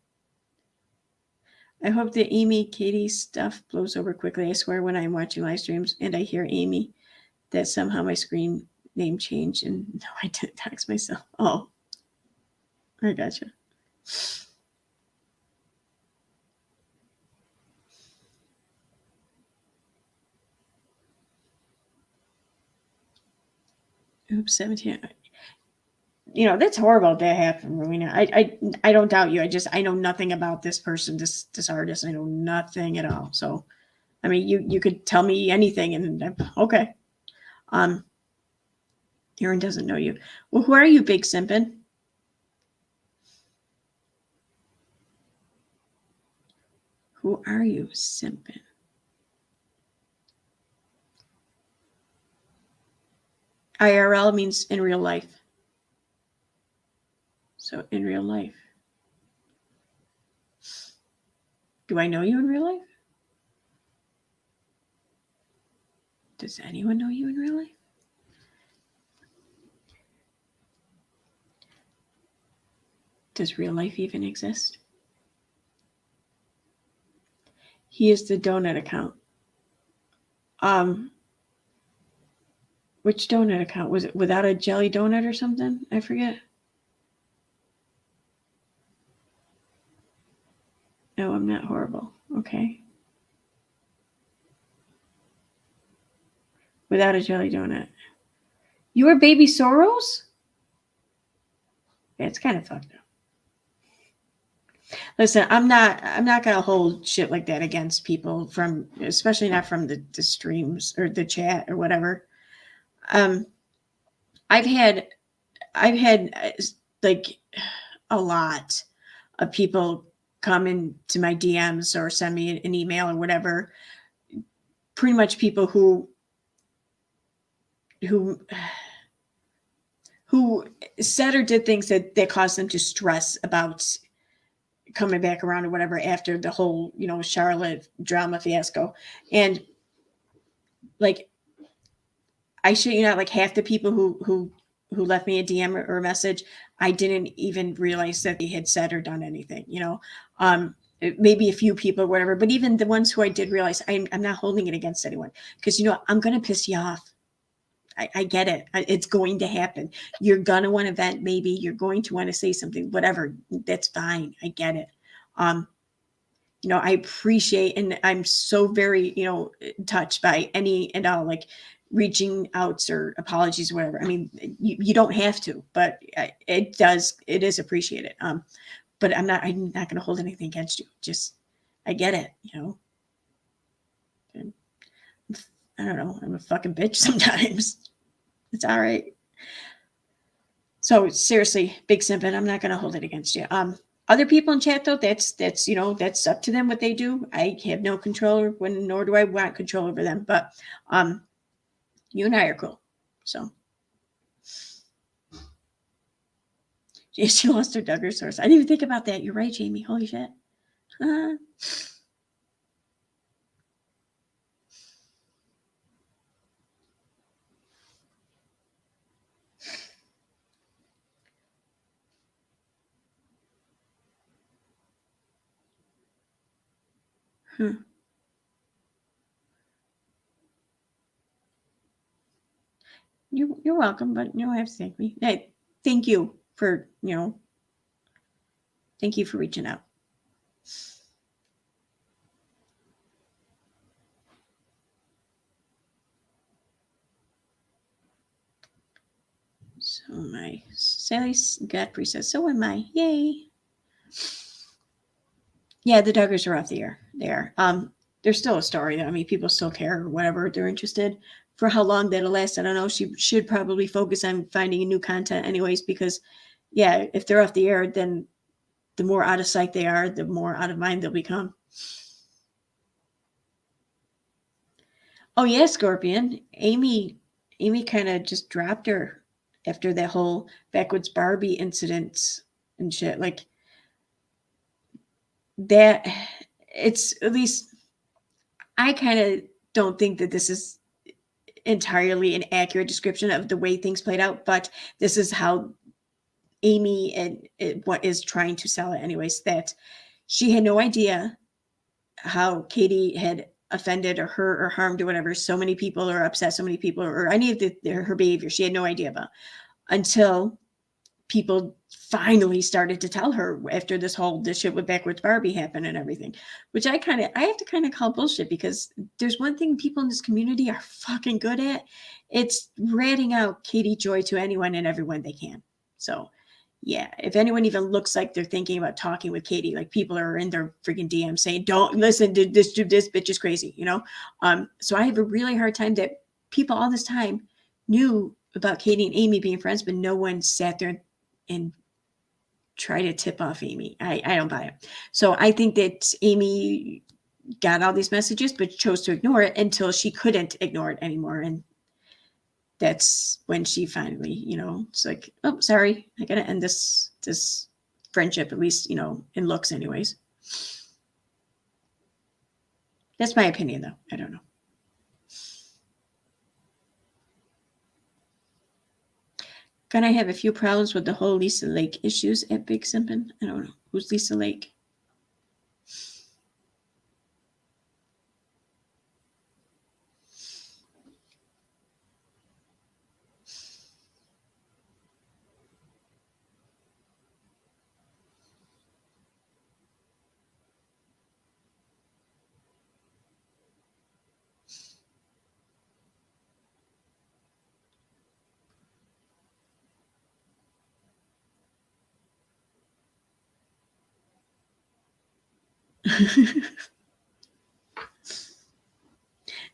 I hope the Amy Katie stuff blows over quickly. I swear when I'm watching live streams and I hear Amy, that somehow my screen name changed, and no, I didn't text myself. Oh, I gotcha. Oops, 17. that's horrible if that happened, Rowena. I don't doubt you. I know nothing about this person, this artist. I know nothing at all. So, I mean, you could tell me anything, and okay. Aaron doesn't know you. Well, who are you, big simpin? Who are you, simpin? IRL means in real life. So in real life. Do I know you in real life? Does anyone know you in real life? Does real life even exist? He is the donut account. Which donut account? Was it without a jelly donut or something? I forget. No, I'm not horrible. Okay. Without a jelly donut. You were Baby Soros? Yeah, it's kind of fucked up. Listen, I'm not gonna hold shit like that against people from, especially not from the streams or the chat or whatever. I've had like a lot of people come into my DMs or send me an email or whatever. Pretty much people who said or did things that caused them to stress about coming back around or whatever after the whole, Charlotte drama fiasco. And like, I shit you not, like half the people who left me a DM or a message, I didn't even realize that they had said or done anything, maybe a few people or whatever, but even the ones who I did realize, I'm not holding it against anyone, because, I'm going to piss you off. I get it. It's going to happen. You're going to want to vent. Maybe you're going to want to say something, whatever. That's fine. I get it. I appreciate, and I'm so very, touched by any and all, like, reaching outs or apologies or whatever. I mean, you don't have to, but it is appreciated. But I'm not going to hold anything against you. Just, I get it, And I don't know. I'm a fucking bitch sometimes. It's all right. So seriously, big simpin, I'm not going to hold it against you. Other people in chat though, that's that's up to them what they do. I have no control, nor do I want control over them. But you and I are cool. So yeah, she lost her Duggar source. I didn't even think about that. You're right, Jamie. Holy shit. You're welcome, but you don't have to thank me. Hey, thank you for thank you for reaching out. So my Sally Godfrey says, so am I. Yay. Yeah, the Duggars are off the air. They are. There's still a story. I mean, people still care or whatever. They're interested. For how long that'll last, I don't know. She should probably focus on finding new content anyways, because yeah, if they're off the air, then the more out of sight they are, the more out of mind they'll become. Oh yeah, Scorpion. Amy kind of just dropped her after that whole Backwoods Barbie incident and shit. Like that, it's, at least I kind of don't think that this is entirely an accurate description of the way things played out, but this is how Amy and what is trying to sell it anyways, that she had no idea how Katie had offended or hurt or harmed or whatever so many people, or upset so many people, or any of her behavior she had no idea about, until people finally started to tell her after this shit with Backwards Barbie happened and everything, which I have to kind of call bullshit, because there's one thing people in this community are fucking good at. It's ratting out Katie Joy to anyone and everyone they can. So yeah, if anyone even looks like they're thinking about talking with Katie, like people are in their freaking DM saying, "Don't listen to this bitch is crazy," you know. So I have a really hard time that people all this time knew about Katie and Amy being friends, but no one sat there and tried to tip off Amy. I don't buy it. So I think that Amy got all these messages, but chose to ignore it until she couldn't ignore it anymore, and that's when she finally, it's like, oh, sorry, I gotta end this friendship, at least, in looks anyways. That's my opinion, though. I don't know. Gonna have a few problems with the whole Lisa Lake issues at Big Simpin'. I don't know. Who's Lisa Lake?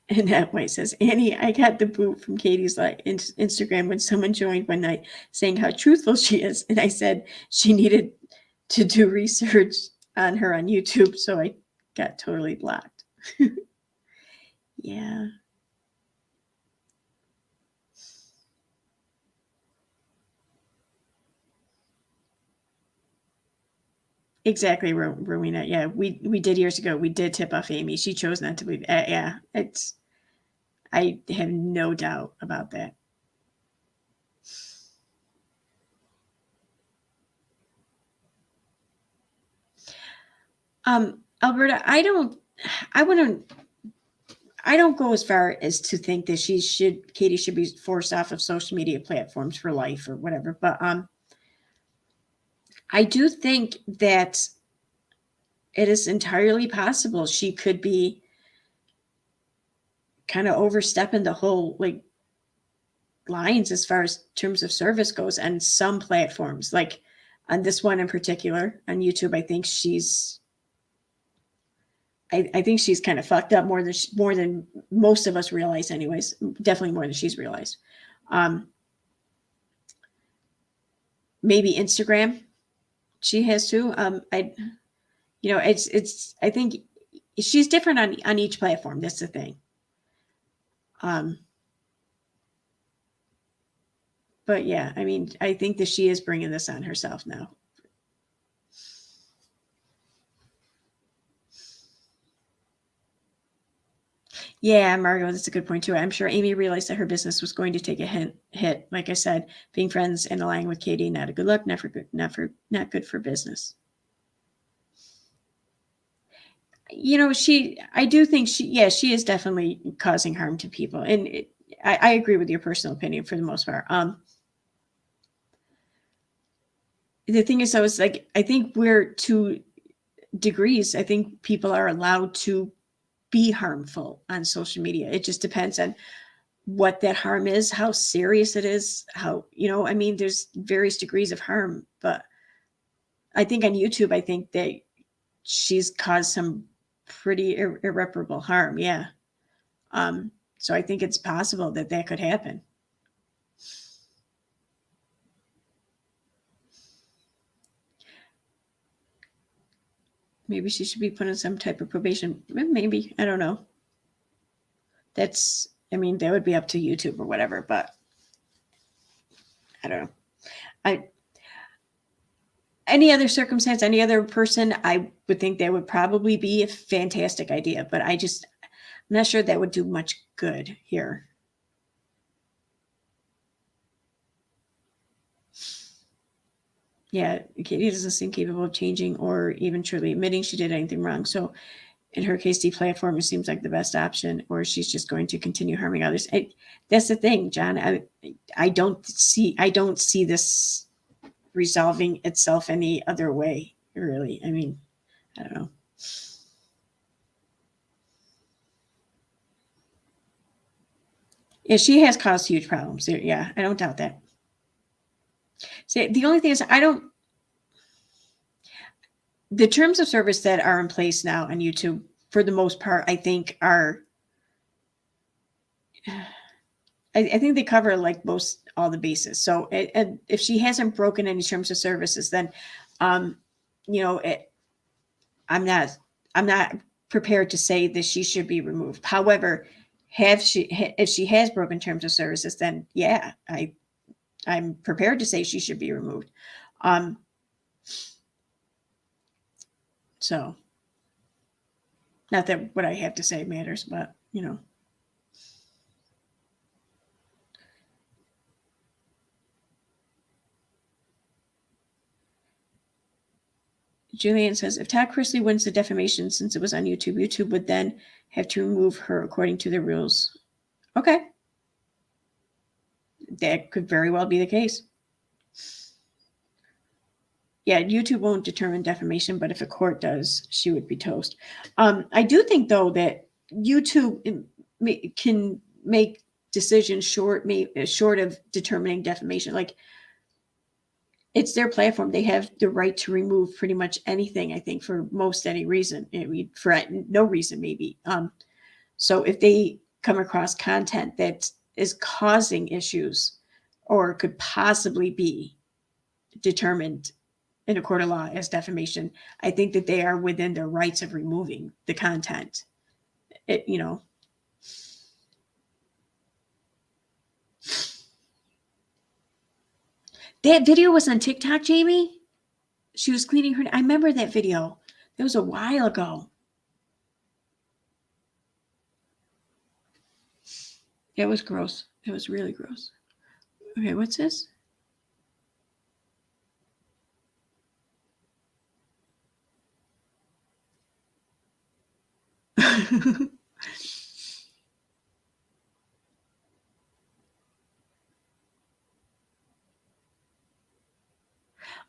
And that White says, Annie, I got the boot from Katie's Instagram when someone joined one night saying how truthful she is. And I said she needed to do research on her on YouTube. So I got totally blocked. Yeah. Exactly, Rowena. Yeah, we did years ago. We did tip off Amy. She chose not to believe. Yeah, I have no doubt about that. Alberta, I don't go as far as to think that Katie should be forced off of social media platforms for life or whatever. But I do think that it is entirely possible she could be kind of overstepping the whole lines as far as terms of service goes on some platforms, like on this one in particular on YouTube. I think she's kind of fucked up more than most of us realize, anyways. Definitely more than she's realized. Maybe Instagram, she has too. I think she's different on each platform. That's the thing. But yeah, I mean, I think that she is bringing this on herself now. Yeah, Margot, that's a good point too. I'm sure Amy realized that her business was going to take a hit. Like I said, being friends and aligning with Katie, not a good look, not good for business. I do think she is definitely causing harm to people, and I agree with your personal opinion for the most part. The thing is, I think we're to degrees. I think people are allowed to be harmful on social media. It just depends on what that harm is, how serious it is, I mean, there's various degrees of harm. But I think on YouTube, I think that she's caused some pretty irreparable harm. Yeah. So I think it's possible that could happen. Maybe she should be put on some type of probation. Maybe. I don't know. I mean, that would be up to YouTube or whatever, but I don't know. Any other circumstance, any other person, I would think that would probably be a fantastic idea, but I'm not sure that would do much good here. Yeah, Katie doesn't seem capable of changing or even truly admitting she did anything wrong. So in her case, deplatforming seems like the best option, or she's just going to continue harming others. That's the thing, John. I don't see this resolving itself any other way, really. I mean, I don't know. Yeah, she has caused huge problems. Yeah, I don't doubt that. See, the only thing is, the terms of service that are in place now on YouTube, for the most part, I think I think they cover like all the bases. So if she hasn't broken any terms of services, then, you know, I'm not prepared to say that she should be removed. However, if she has broken terms of services, then yeah, I'm prepared to say she should be removed. So not that what I have to say matters, but you know. Julian says, if Todd Chrisley wins the defamation since it was on YouTube, YouTube would then have to remove her according to the rules. Okay. That could very well be the case. Yeah, YouTube won't determine defamation, but if a court does, she would be toast. I do think, though, that YouTube can make decisions short of determining defamation. Like, it's their platform. They have the right to remove pretty much anything, I think, for most any reason. I mean, for no reason, maybe. So if they come across content that is causing issues or could possibly be determined in a court of law as defamation, I think that they are within their rights of removing the content. You know. That video was on TikTok, Jamie. She was cleaning her. I remember that video. That was a while ago. It was gross. It was really gross. Okay, what's this?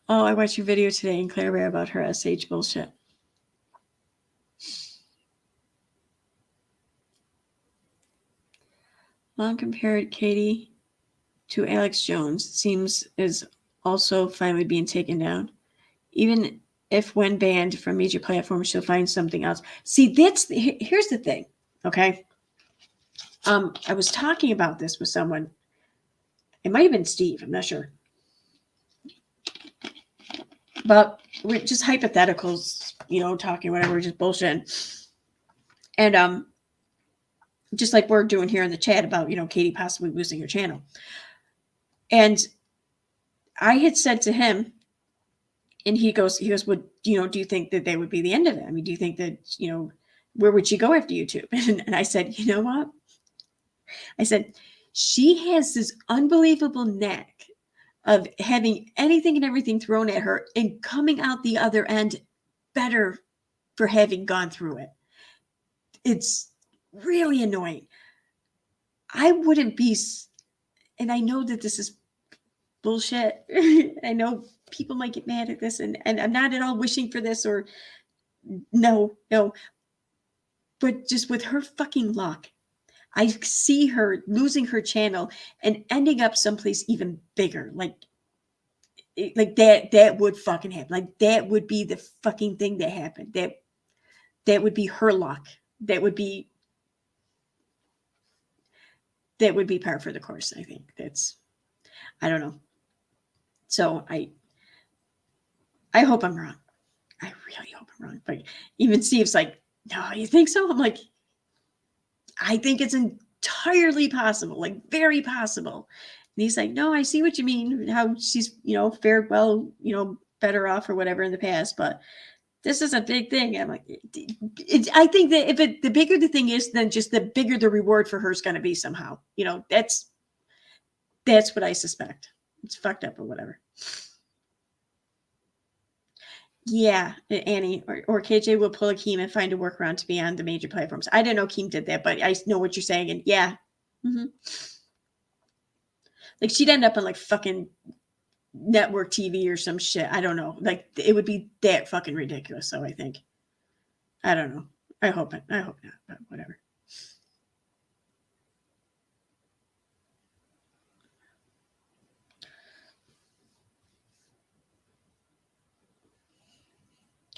Oh, I watched your video today in Claire about her SH bullshit. Long compared Katie to Alex Jones seems is also finally being taken down. Even if when banned from major platforms, she'll find something else. See, here's the thing, okay? I was talking about this with someone. It might have been Steve. I'm not sure. But we're just hypotheticals, talking whatever, just bullshit. And just like we're doing here in the chat about, Katie possibly losing her channel. And I had said to him, and he goes, well, do you think that would be the end of it? I mean, do you think that, where would she go after YouTube? And I said, you know what? I said, she has this unbelievable knack of having anything and everything thrown at her and coming out the other end better for having gone through it. It's really annoying. I wouldn't be, and I know that this is bullshit. I know people might get mad at this, and I'm not at all wishing for this, or no. But just with her fucking luck, I see her losing her channel and ending up someplace even bigger. Like that would fucking happen. Like that would be the fucking thing that happened. That would be her luck. That would be par for the course. I think I don't know. So I hope I'm wrong. I really hope I'm wrong. But even Steve's like, no, you think so? I'm like, I think it's entirely possible, like very possible. And he's like, no, I see what you mean, how she's, fared well, better off or whatever in the past. But this is a big thing. I'm like, I think that the bigger the thing is, then just the bigger the reward for her is going to be somehow. That's what I suspect. It's fucked up or whatever. Yeah, Annie or KJ will pull a Keem and find a workaround to be on the major platforms. I didn't know Keem did that, but I know what you're saying. And yeah, like she'd end up on like fucking network TV or some shit. I don't know. Like it would be that fucking ridiculous. So I think, I don't know. I hope not, but whatever.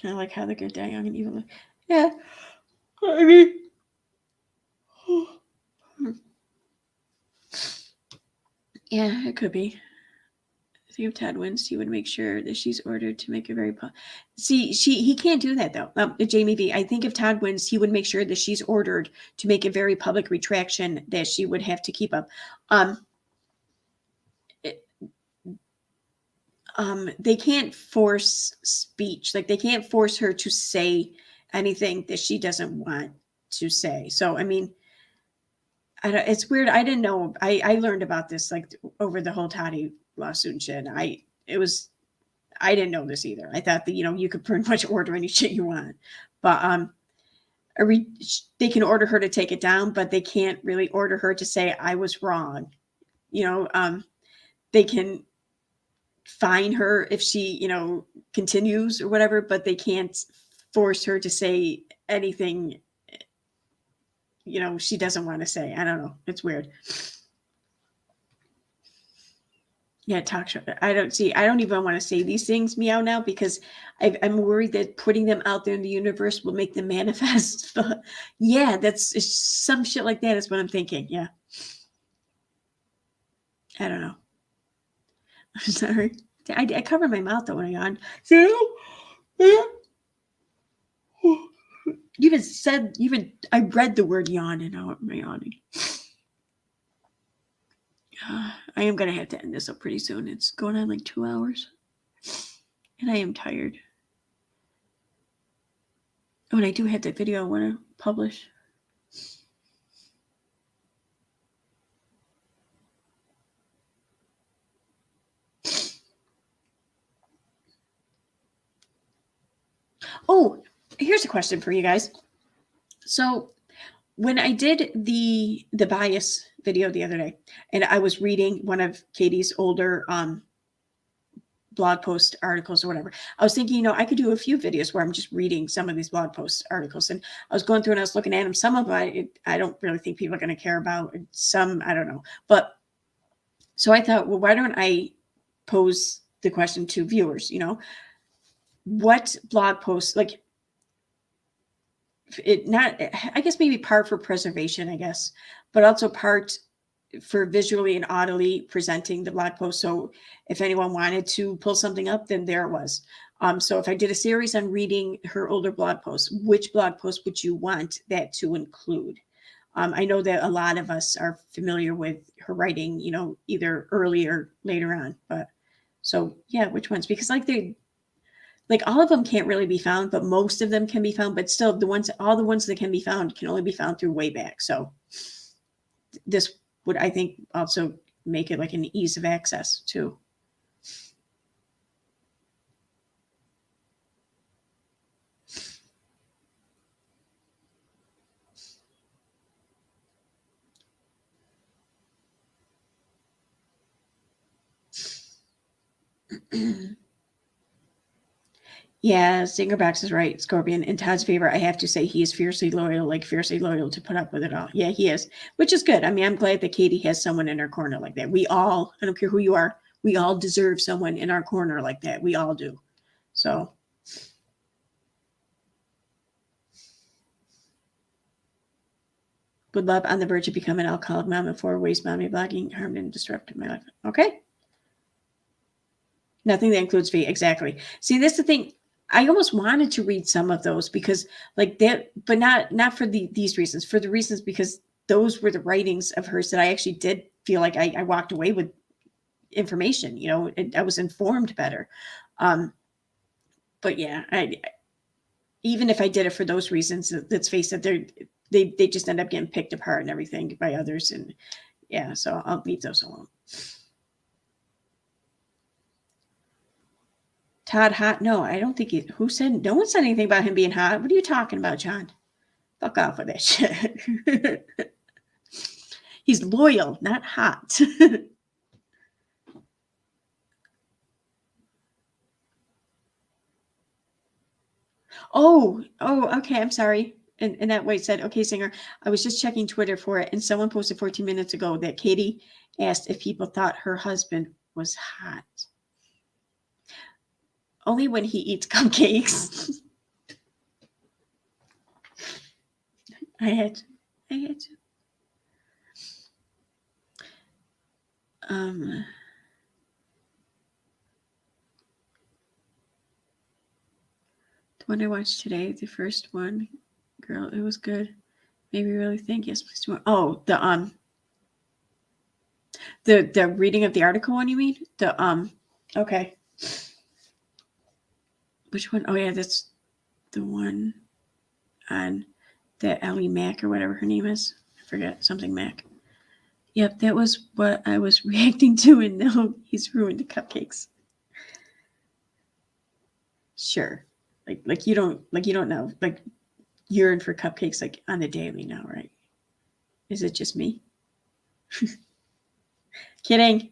I like how the good die young and evil. Yeah. I mean, yeah, it could be. I think if Todd wins, he would make sure that she's ordered to make a very he can't do that though. Jamie V. I think if Todd wins, he would make sure that she's ordered to make a very public retraction that she would have to keep up. They can't force speech. Like they can't force her to say anything that she doesn't want to say. So I mean, it's weird. I didn't know. I learned about this like over the whole Toddy lawsuit and shit. I didn't know this either. I thought that you could pretty much order any shit you want, but they can order her to take it down, but they can't really order her to say I was wrong. They can fine her if she continues or whatever, but they can't force her to say anything she doesn't want to say. I don't know. It's weird. Yeah, talk show. I don't even want to say these things meow now because I'm worried that putting them out there in the universe will make them manifest. Yeah, it's some shit like that is what I'm thinking. Yeah. I don't know. I'm sorry. I cover my mouth though when I yawn. I read the word yawn and now I'm yawning. I am going to have to end this up pretty soon. It's going on like 2 hours. And I am tired. Oh, and I do have that video I want to publish. Oh, here's a question for you guys. So when I did the bias video the other day, and I was reading one of Katie's older blog post articles or whatever, I was thinking, I could do a few videos where I'm just reading some of these blog post articles. And I was going through and I was looking at them. Some of them I don't really think people are going to care about. Some, I don't know. But so I thought, well, why don't I pose the question to viewers, what blog posts, like I guess maybe part for preservation, I guess, but also part for visually and audibly presenting the blog post. So if anyone wanted to pull something up, then there it was. So if I did a series on reading her older blog posts, which blog post would you want that to include? I know that a lot of us are familiar with her writing, either early or later on, but so yeah, which ones? Because all of them can't really be found, but most of them can be found, but still all the ones that can be found can only be found through way back. So this would, I think, also make it like an ease of access too. Yeah, Zingerbox is right, Scorpion. In Todd's favor, I have to say he is fiercely loyal to put up with it all. Yeah, he is, which is good. I mean, I'm glad that Katie has someone in her corner like that. We all, I don't care who you are, we all deserve someone in our corner like that. We all do. So. Would love on the verge of becoming an alcoholic mom and 4 ways mommy blogging harmed and disrupted my life. Okay. Nothing that includes fee. Exactly. See, that's the thing. I almost wanted to read some of those because like that, but not for these reasons, for the reasons because those were the writings of hers that I actually did feel like I walked away with information, I was informed better. But yeah, even if I did it for those reasons, let's face it, they just end up getting picked apart and everything by others. And yeah, so I'll leave those alone. Todd hot? No, I don't think who said, no one said anything about him being hot. What are you talking about, John? Fuck off with that shit. He's loyal, not hot. Oh, okay. I'm sorry. And that way said, okay, Singer, I was just checking Twitter for it. And someone posted 14 minutes ago that Katie asked if people thought her husband was hot. Only when he eats cupcakes. I had to. The one I watched today, the first one, girl, it was good. Made me really think. Yes, please do. Oh, the reading of the article one, you mean? Okay. Which one? Oh yeah, that's the one on the Ellie Mac or whatever her name is. I forget, something Mac. Yep, that was what I was reacting to, and now he's ruined the cupcakes. Sure. Like you don't know. Like you're in for cupcakes like on the daily now, right? Is it just me? Kidding.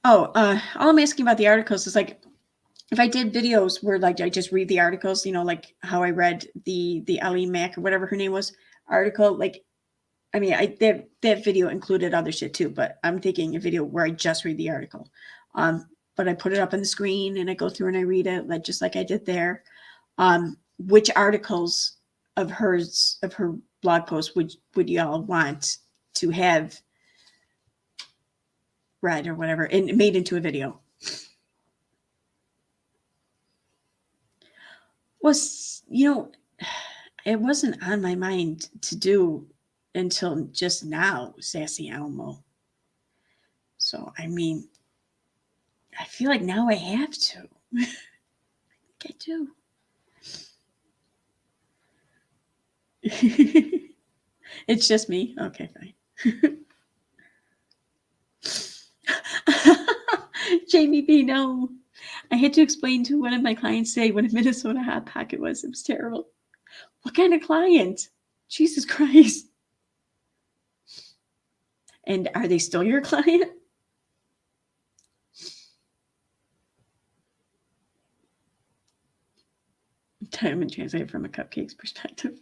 Oh, all I'm asking about the articles is like if I did videos where like I just read the articles, like how I read the Ellie Mac or whatever her name was article, like I mean that video included other shit too, but I'm thinking a video where I just read the article. But I put it up on the screen and I go through and I read it like just like I did there. Which articles of her blog post would y'all want to have read or whatever and made into a video? Was it wasn't on my mind to do until just now, Sassy Elmo. So I mean, I feel like now I have to. I do. It's just me. Okay, fine. Jamie B, no. I had to explain to one of my clients today what a Minnesota Hot Pocket was. It was terrible. What kind of client? Jesus Christ. And are they still your client? Time and translate from a cupcakes perspective.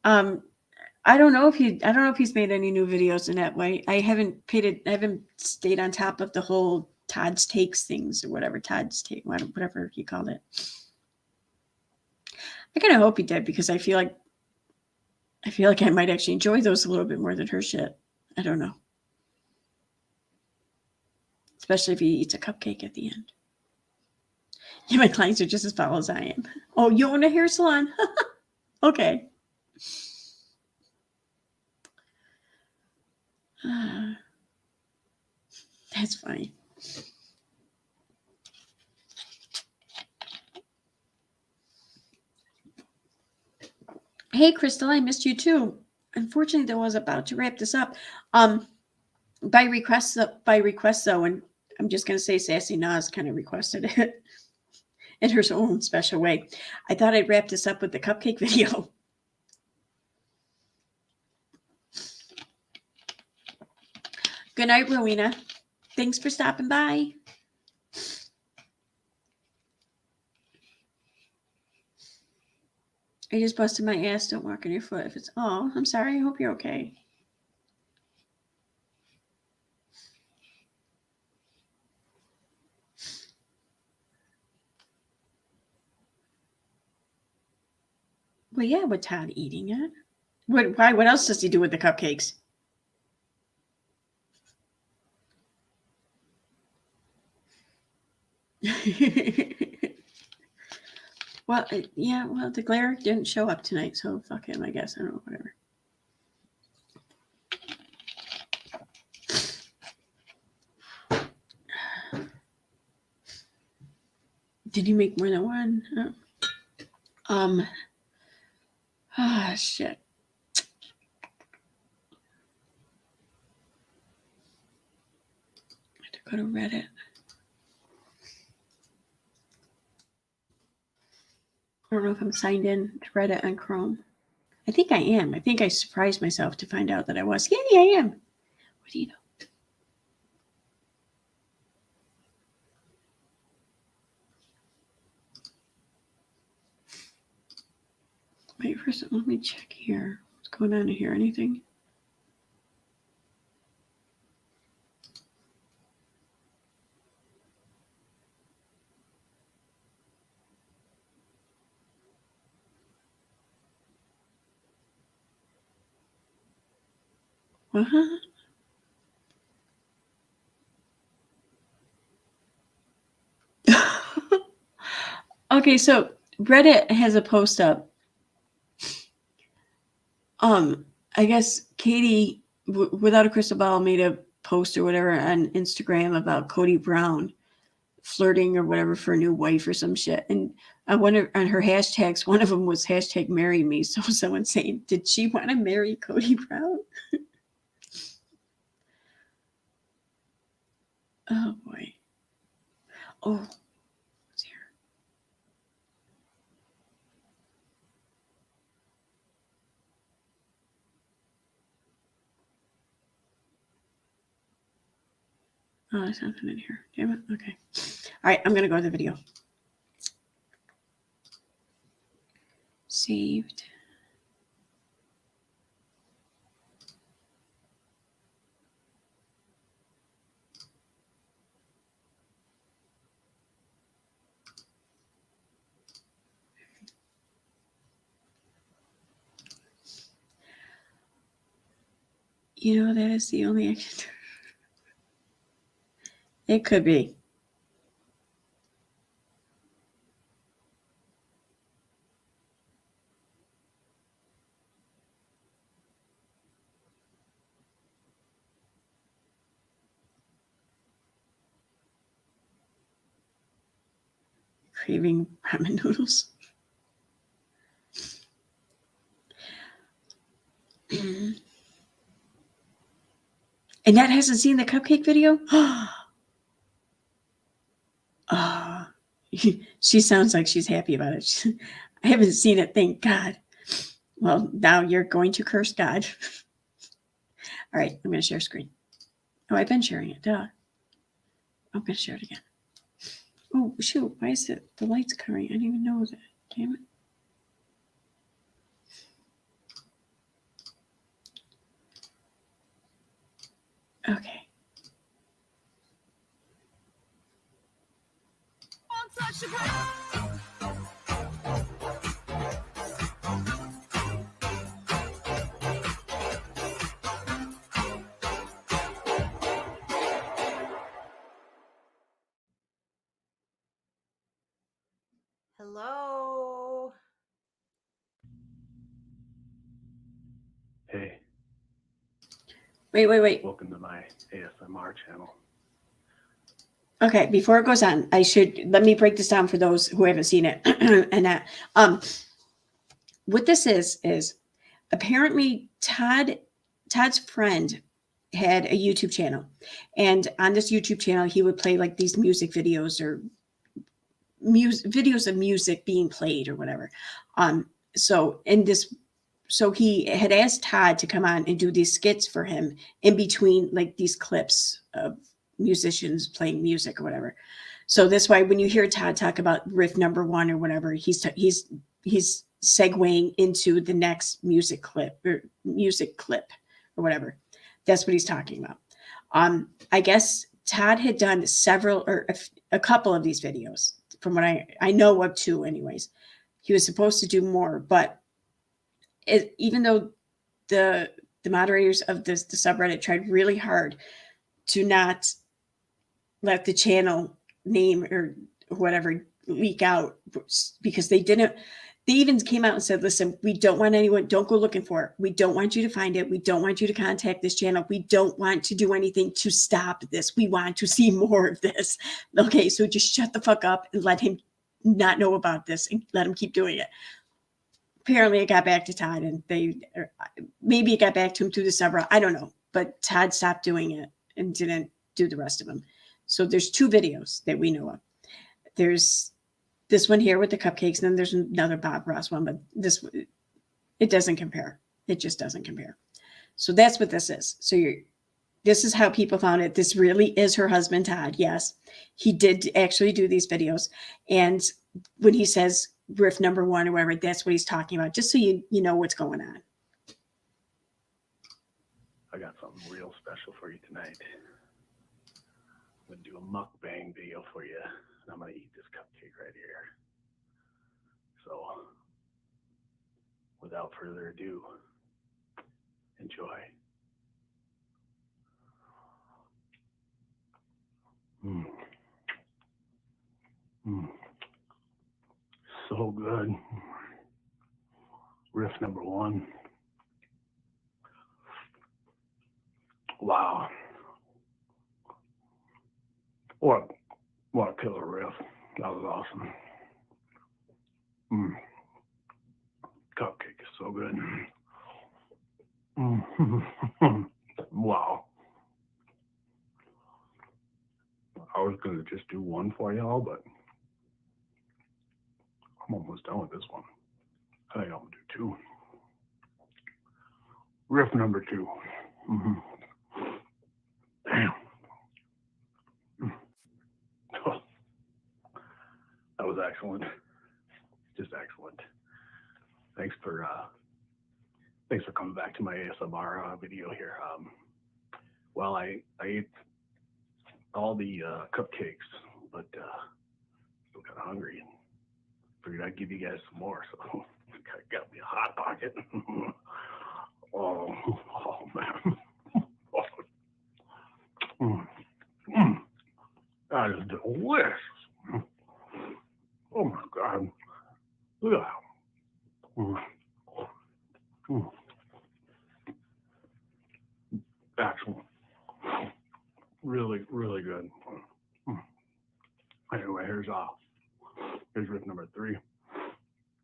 I don't know if he's made any new videos in that way. I haven't stayed on top of the whole Todd's Takes things or whatever whatever he called it. I kind of hope he did because I feel like I might actually enjoy those a little bit more than her shit. I don't know. Especially if he eats a cupcake at the end. Yeah, my clients are just as foul as I am. Oh, you own a hair salon? Okay. That's funny. Hey, Crystal, I missed you too. Unfortunately, I was about to wrap this up. By request though, and I'm just gonna say Sassy Nas kind of requested it in her own special way. I thought I'd wrap this up with the cupcake video. Good night, Rowena. Thanks for stopping by. I just busted my ass. Don't walk on your foot. If it's I'm sorry. I hope you're okay. Well, yeah, with Todd eating it. Why? What else does he do with the cupcakes? Well, yeah. Well, the glare didn't show up tonight, so fuck him. I guess I don't know. Whatever. Did you make more than one? Shit. I have to go to Reddit. I don't know if I'm signed in to Reddit on Chrome. I think I am. I think I surprised myself to find out that I was. Yeah, I am. What do you know? Wait for a second. Let me check here. What's going on in here? Anything? What? Okay, so Reddit has a post up. I guess Katie, without a crystal ball, made a post or whatever on Instagram about Cody Brown flirting or whatever for a new wife or some shit. And I wonder on her hashtags, one of them was hashtag marry me. So someone's saying, did she want to marry Cody Brown? Oh boy. Oh, it's here. Oh, there's something in here. Damn it. Okay. All right, I'm gonna go to the video. Saved. You know, that is the only action. It could be. Craving ramen noodles. Annette hasn't seen the cupcake video? She sounds like she's happy about it. I haven't seen it, thank God. Well, now you're going to curse God. All right, I'm going to share screen. Oh, I've been sharing it, duh. I'm going to share it again. Oh, shoot, why is it the light's covering? I didn't even know that. Damn it. Okay. Hello. Hey. Wait. Welcome to my ASMR channel. Okay, before it goes on, let me break this down for those who haven't seen it. And that what this is apparently Todd's friend had a YouTube channel, and on this YouTube channel he would play like these music videos or videos of music being played or whatever. So he had asked Todd to come on and do these skits for him in between like these clips of musicians playing music or whatever. So that's why when you hear Todd talk about riff number 1 or whatever, he's segueing into the next music clip or whatever. That's what he's talking about. I guess Todd had done several or a couple of these videos from what I know of 2 anyways. He was supposed to do more, but even though the moderators of the subreddit tried really hard to not let the channel name or whatever leak out, because they even came out and said, listen, we don't want anyone, don't go looking for it. We don't want you to find it. We don't want you to contact this channel. We don't want to do anything to stop this. We want to see more of this. Okay, so just shut the fuck up and let him not know about this and let him keep doing it. Apparently it got back to Todd, and maybe it got back to him through the subreddit. I don't know, but Todd stopped doing it and didn't do the rest of them. So there's 2 videos that we know of. There's this one here with the cupcakes, and then there's another Bob Ross one, but it doesn't compare. It just doesn't compare. So that's what this is. So this is how people found it. This really is her husband, Todd. Yes, he did actually do these videos. And when he says riff number 1 or whatever, that's what he's talking about, just so you know what's going on. I got something real special for you tonight. I'm going to do a mukbang video for you. And I'm going to eat this cupcake right here. So, without further ado, enjoy. Mm. Mm. So good. Riff number 1. Wow. What a killer riff. That was awesome. Mm. Cupcake is so good. Mm. Wow. I was going to just do one for y'all, but I'm almost done with this one. I think I'm going to do 2. Riff number 2. Mm-hmm. Damn. Oh, that was excellent. Just excellent. Thanks for coming back to my ASMR video here. Well, I ate all the cupcakes, but still kind of hungry, and figured I'd give you guys some more. So I got me a hot pocket. Oh man. Mm. Mm. That is delicious. Oh my God. Look at that. Mm. Mm. Excellent. Really, really good. Mm. Anyway, here's riff number 3.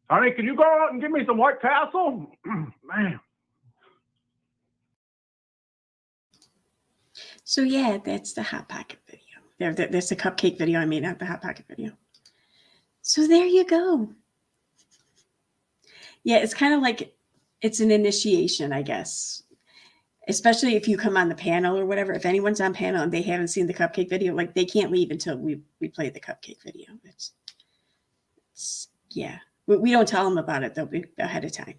Honey, can you go out and give me some White Castle? Man. So yeah, that's the Hot Pocket video. That's the cupcake video I made, not the Hot Pocket video. So there you go. Yeah, it's kind of like it's an initiation, I guess. Especially if you come on the panel or whatever. If anyone's on panel and they haven't seen the cupcake video, like they can't leave until we play the cupcake video. It's yeah. We don't tell them about it though ahead of time.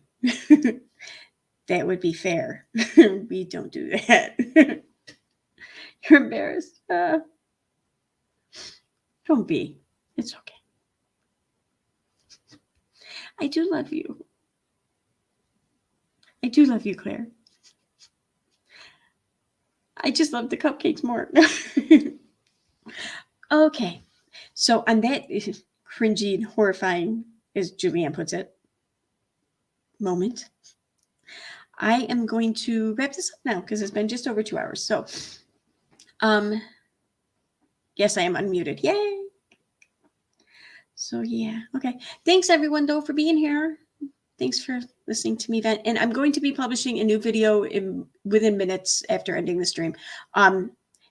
That would be fair. We don't do that. You're embarrassed. Don't be. It's okay. I do love you. I do love you, Claire. I just love the cupcakes more. Okay. So on that cringy and horrifying, as Julianne puts it, moment, I am going to wrap this up now because it's been just over 2 hours. So, yes, I am unmuted. Yay. So yeah. Okay. Thanks everyone though for being here. Thanks for listening to me vent. And I'm going to be publishing a new video within minutes after ending the stream.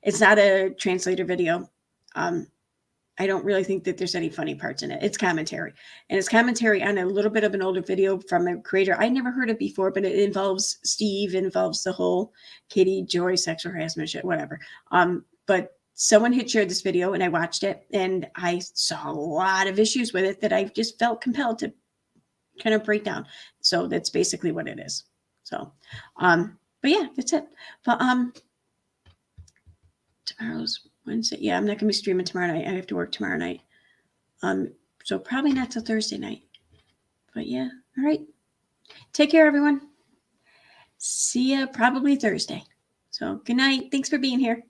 It's not a translator video. I don't really think that there's any funny parts in it. It's commentary. And it's commentary on a little bit of an older video from a creator I never heard of before, but it involves Steve, it involves the whole Katie Joy sexual harassment shit, whatever. But someone had shared this video and I watched it and I saw a lot of issues with it that I just felt compelled to kind of break down. So that's basically what it is. So, but yeah, that's it. But tomorrow's Wednesday. Yeah, I'm not gonna be streaming tomorrow night. I have to work tomorrow night. So probably not till Thursday night. But yeah, all right. Take care, everyone. See ya probably Thursday. So good night. Thanks for being here.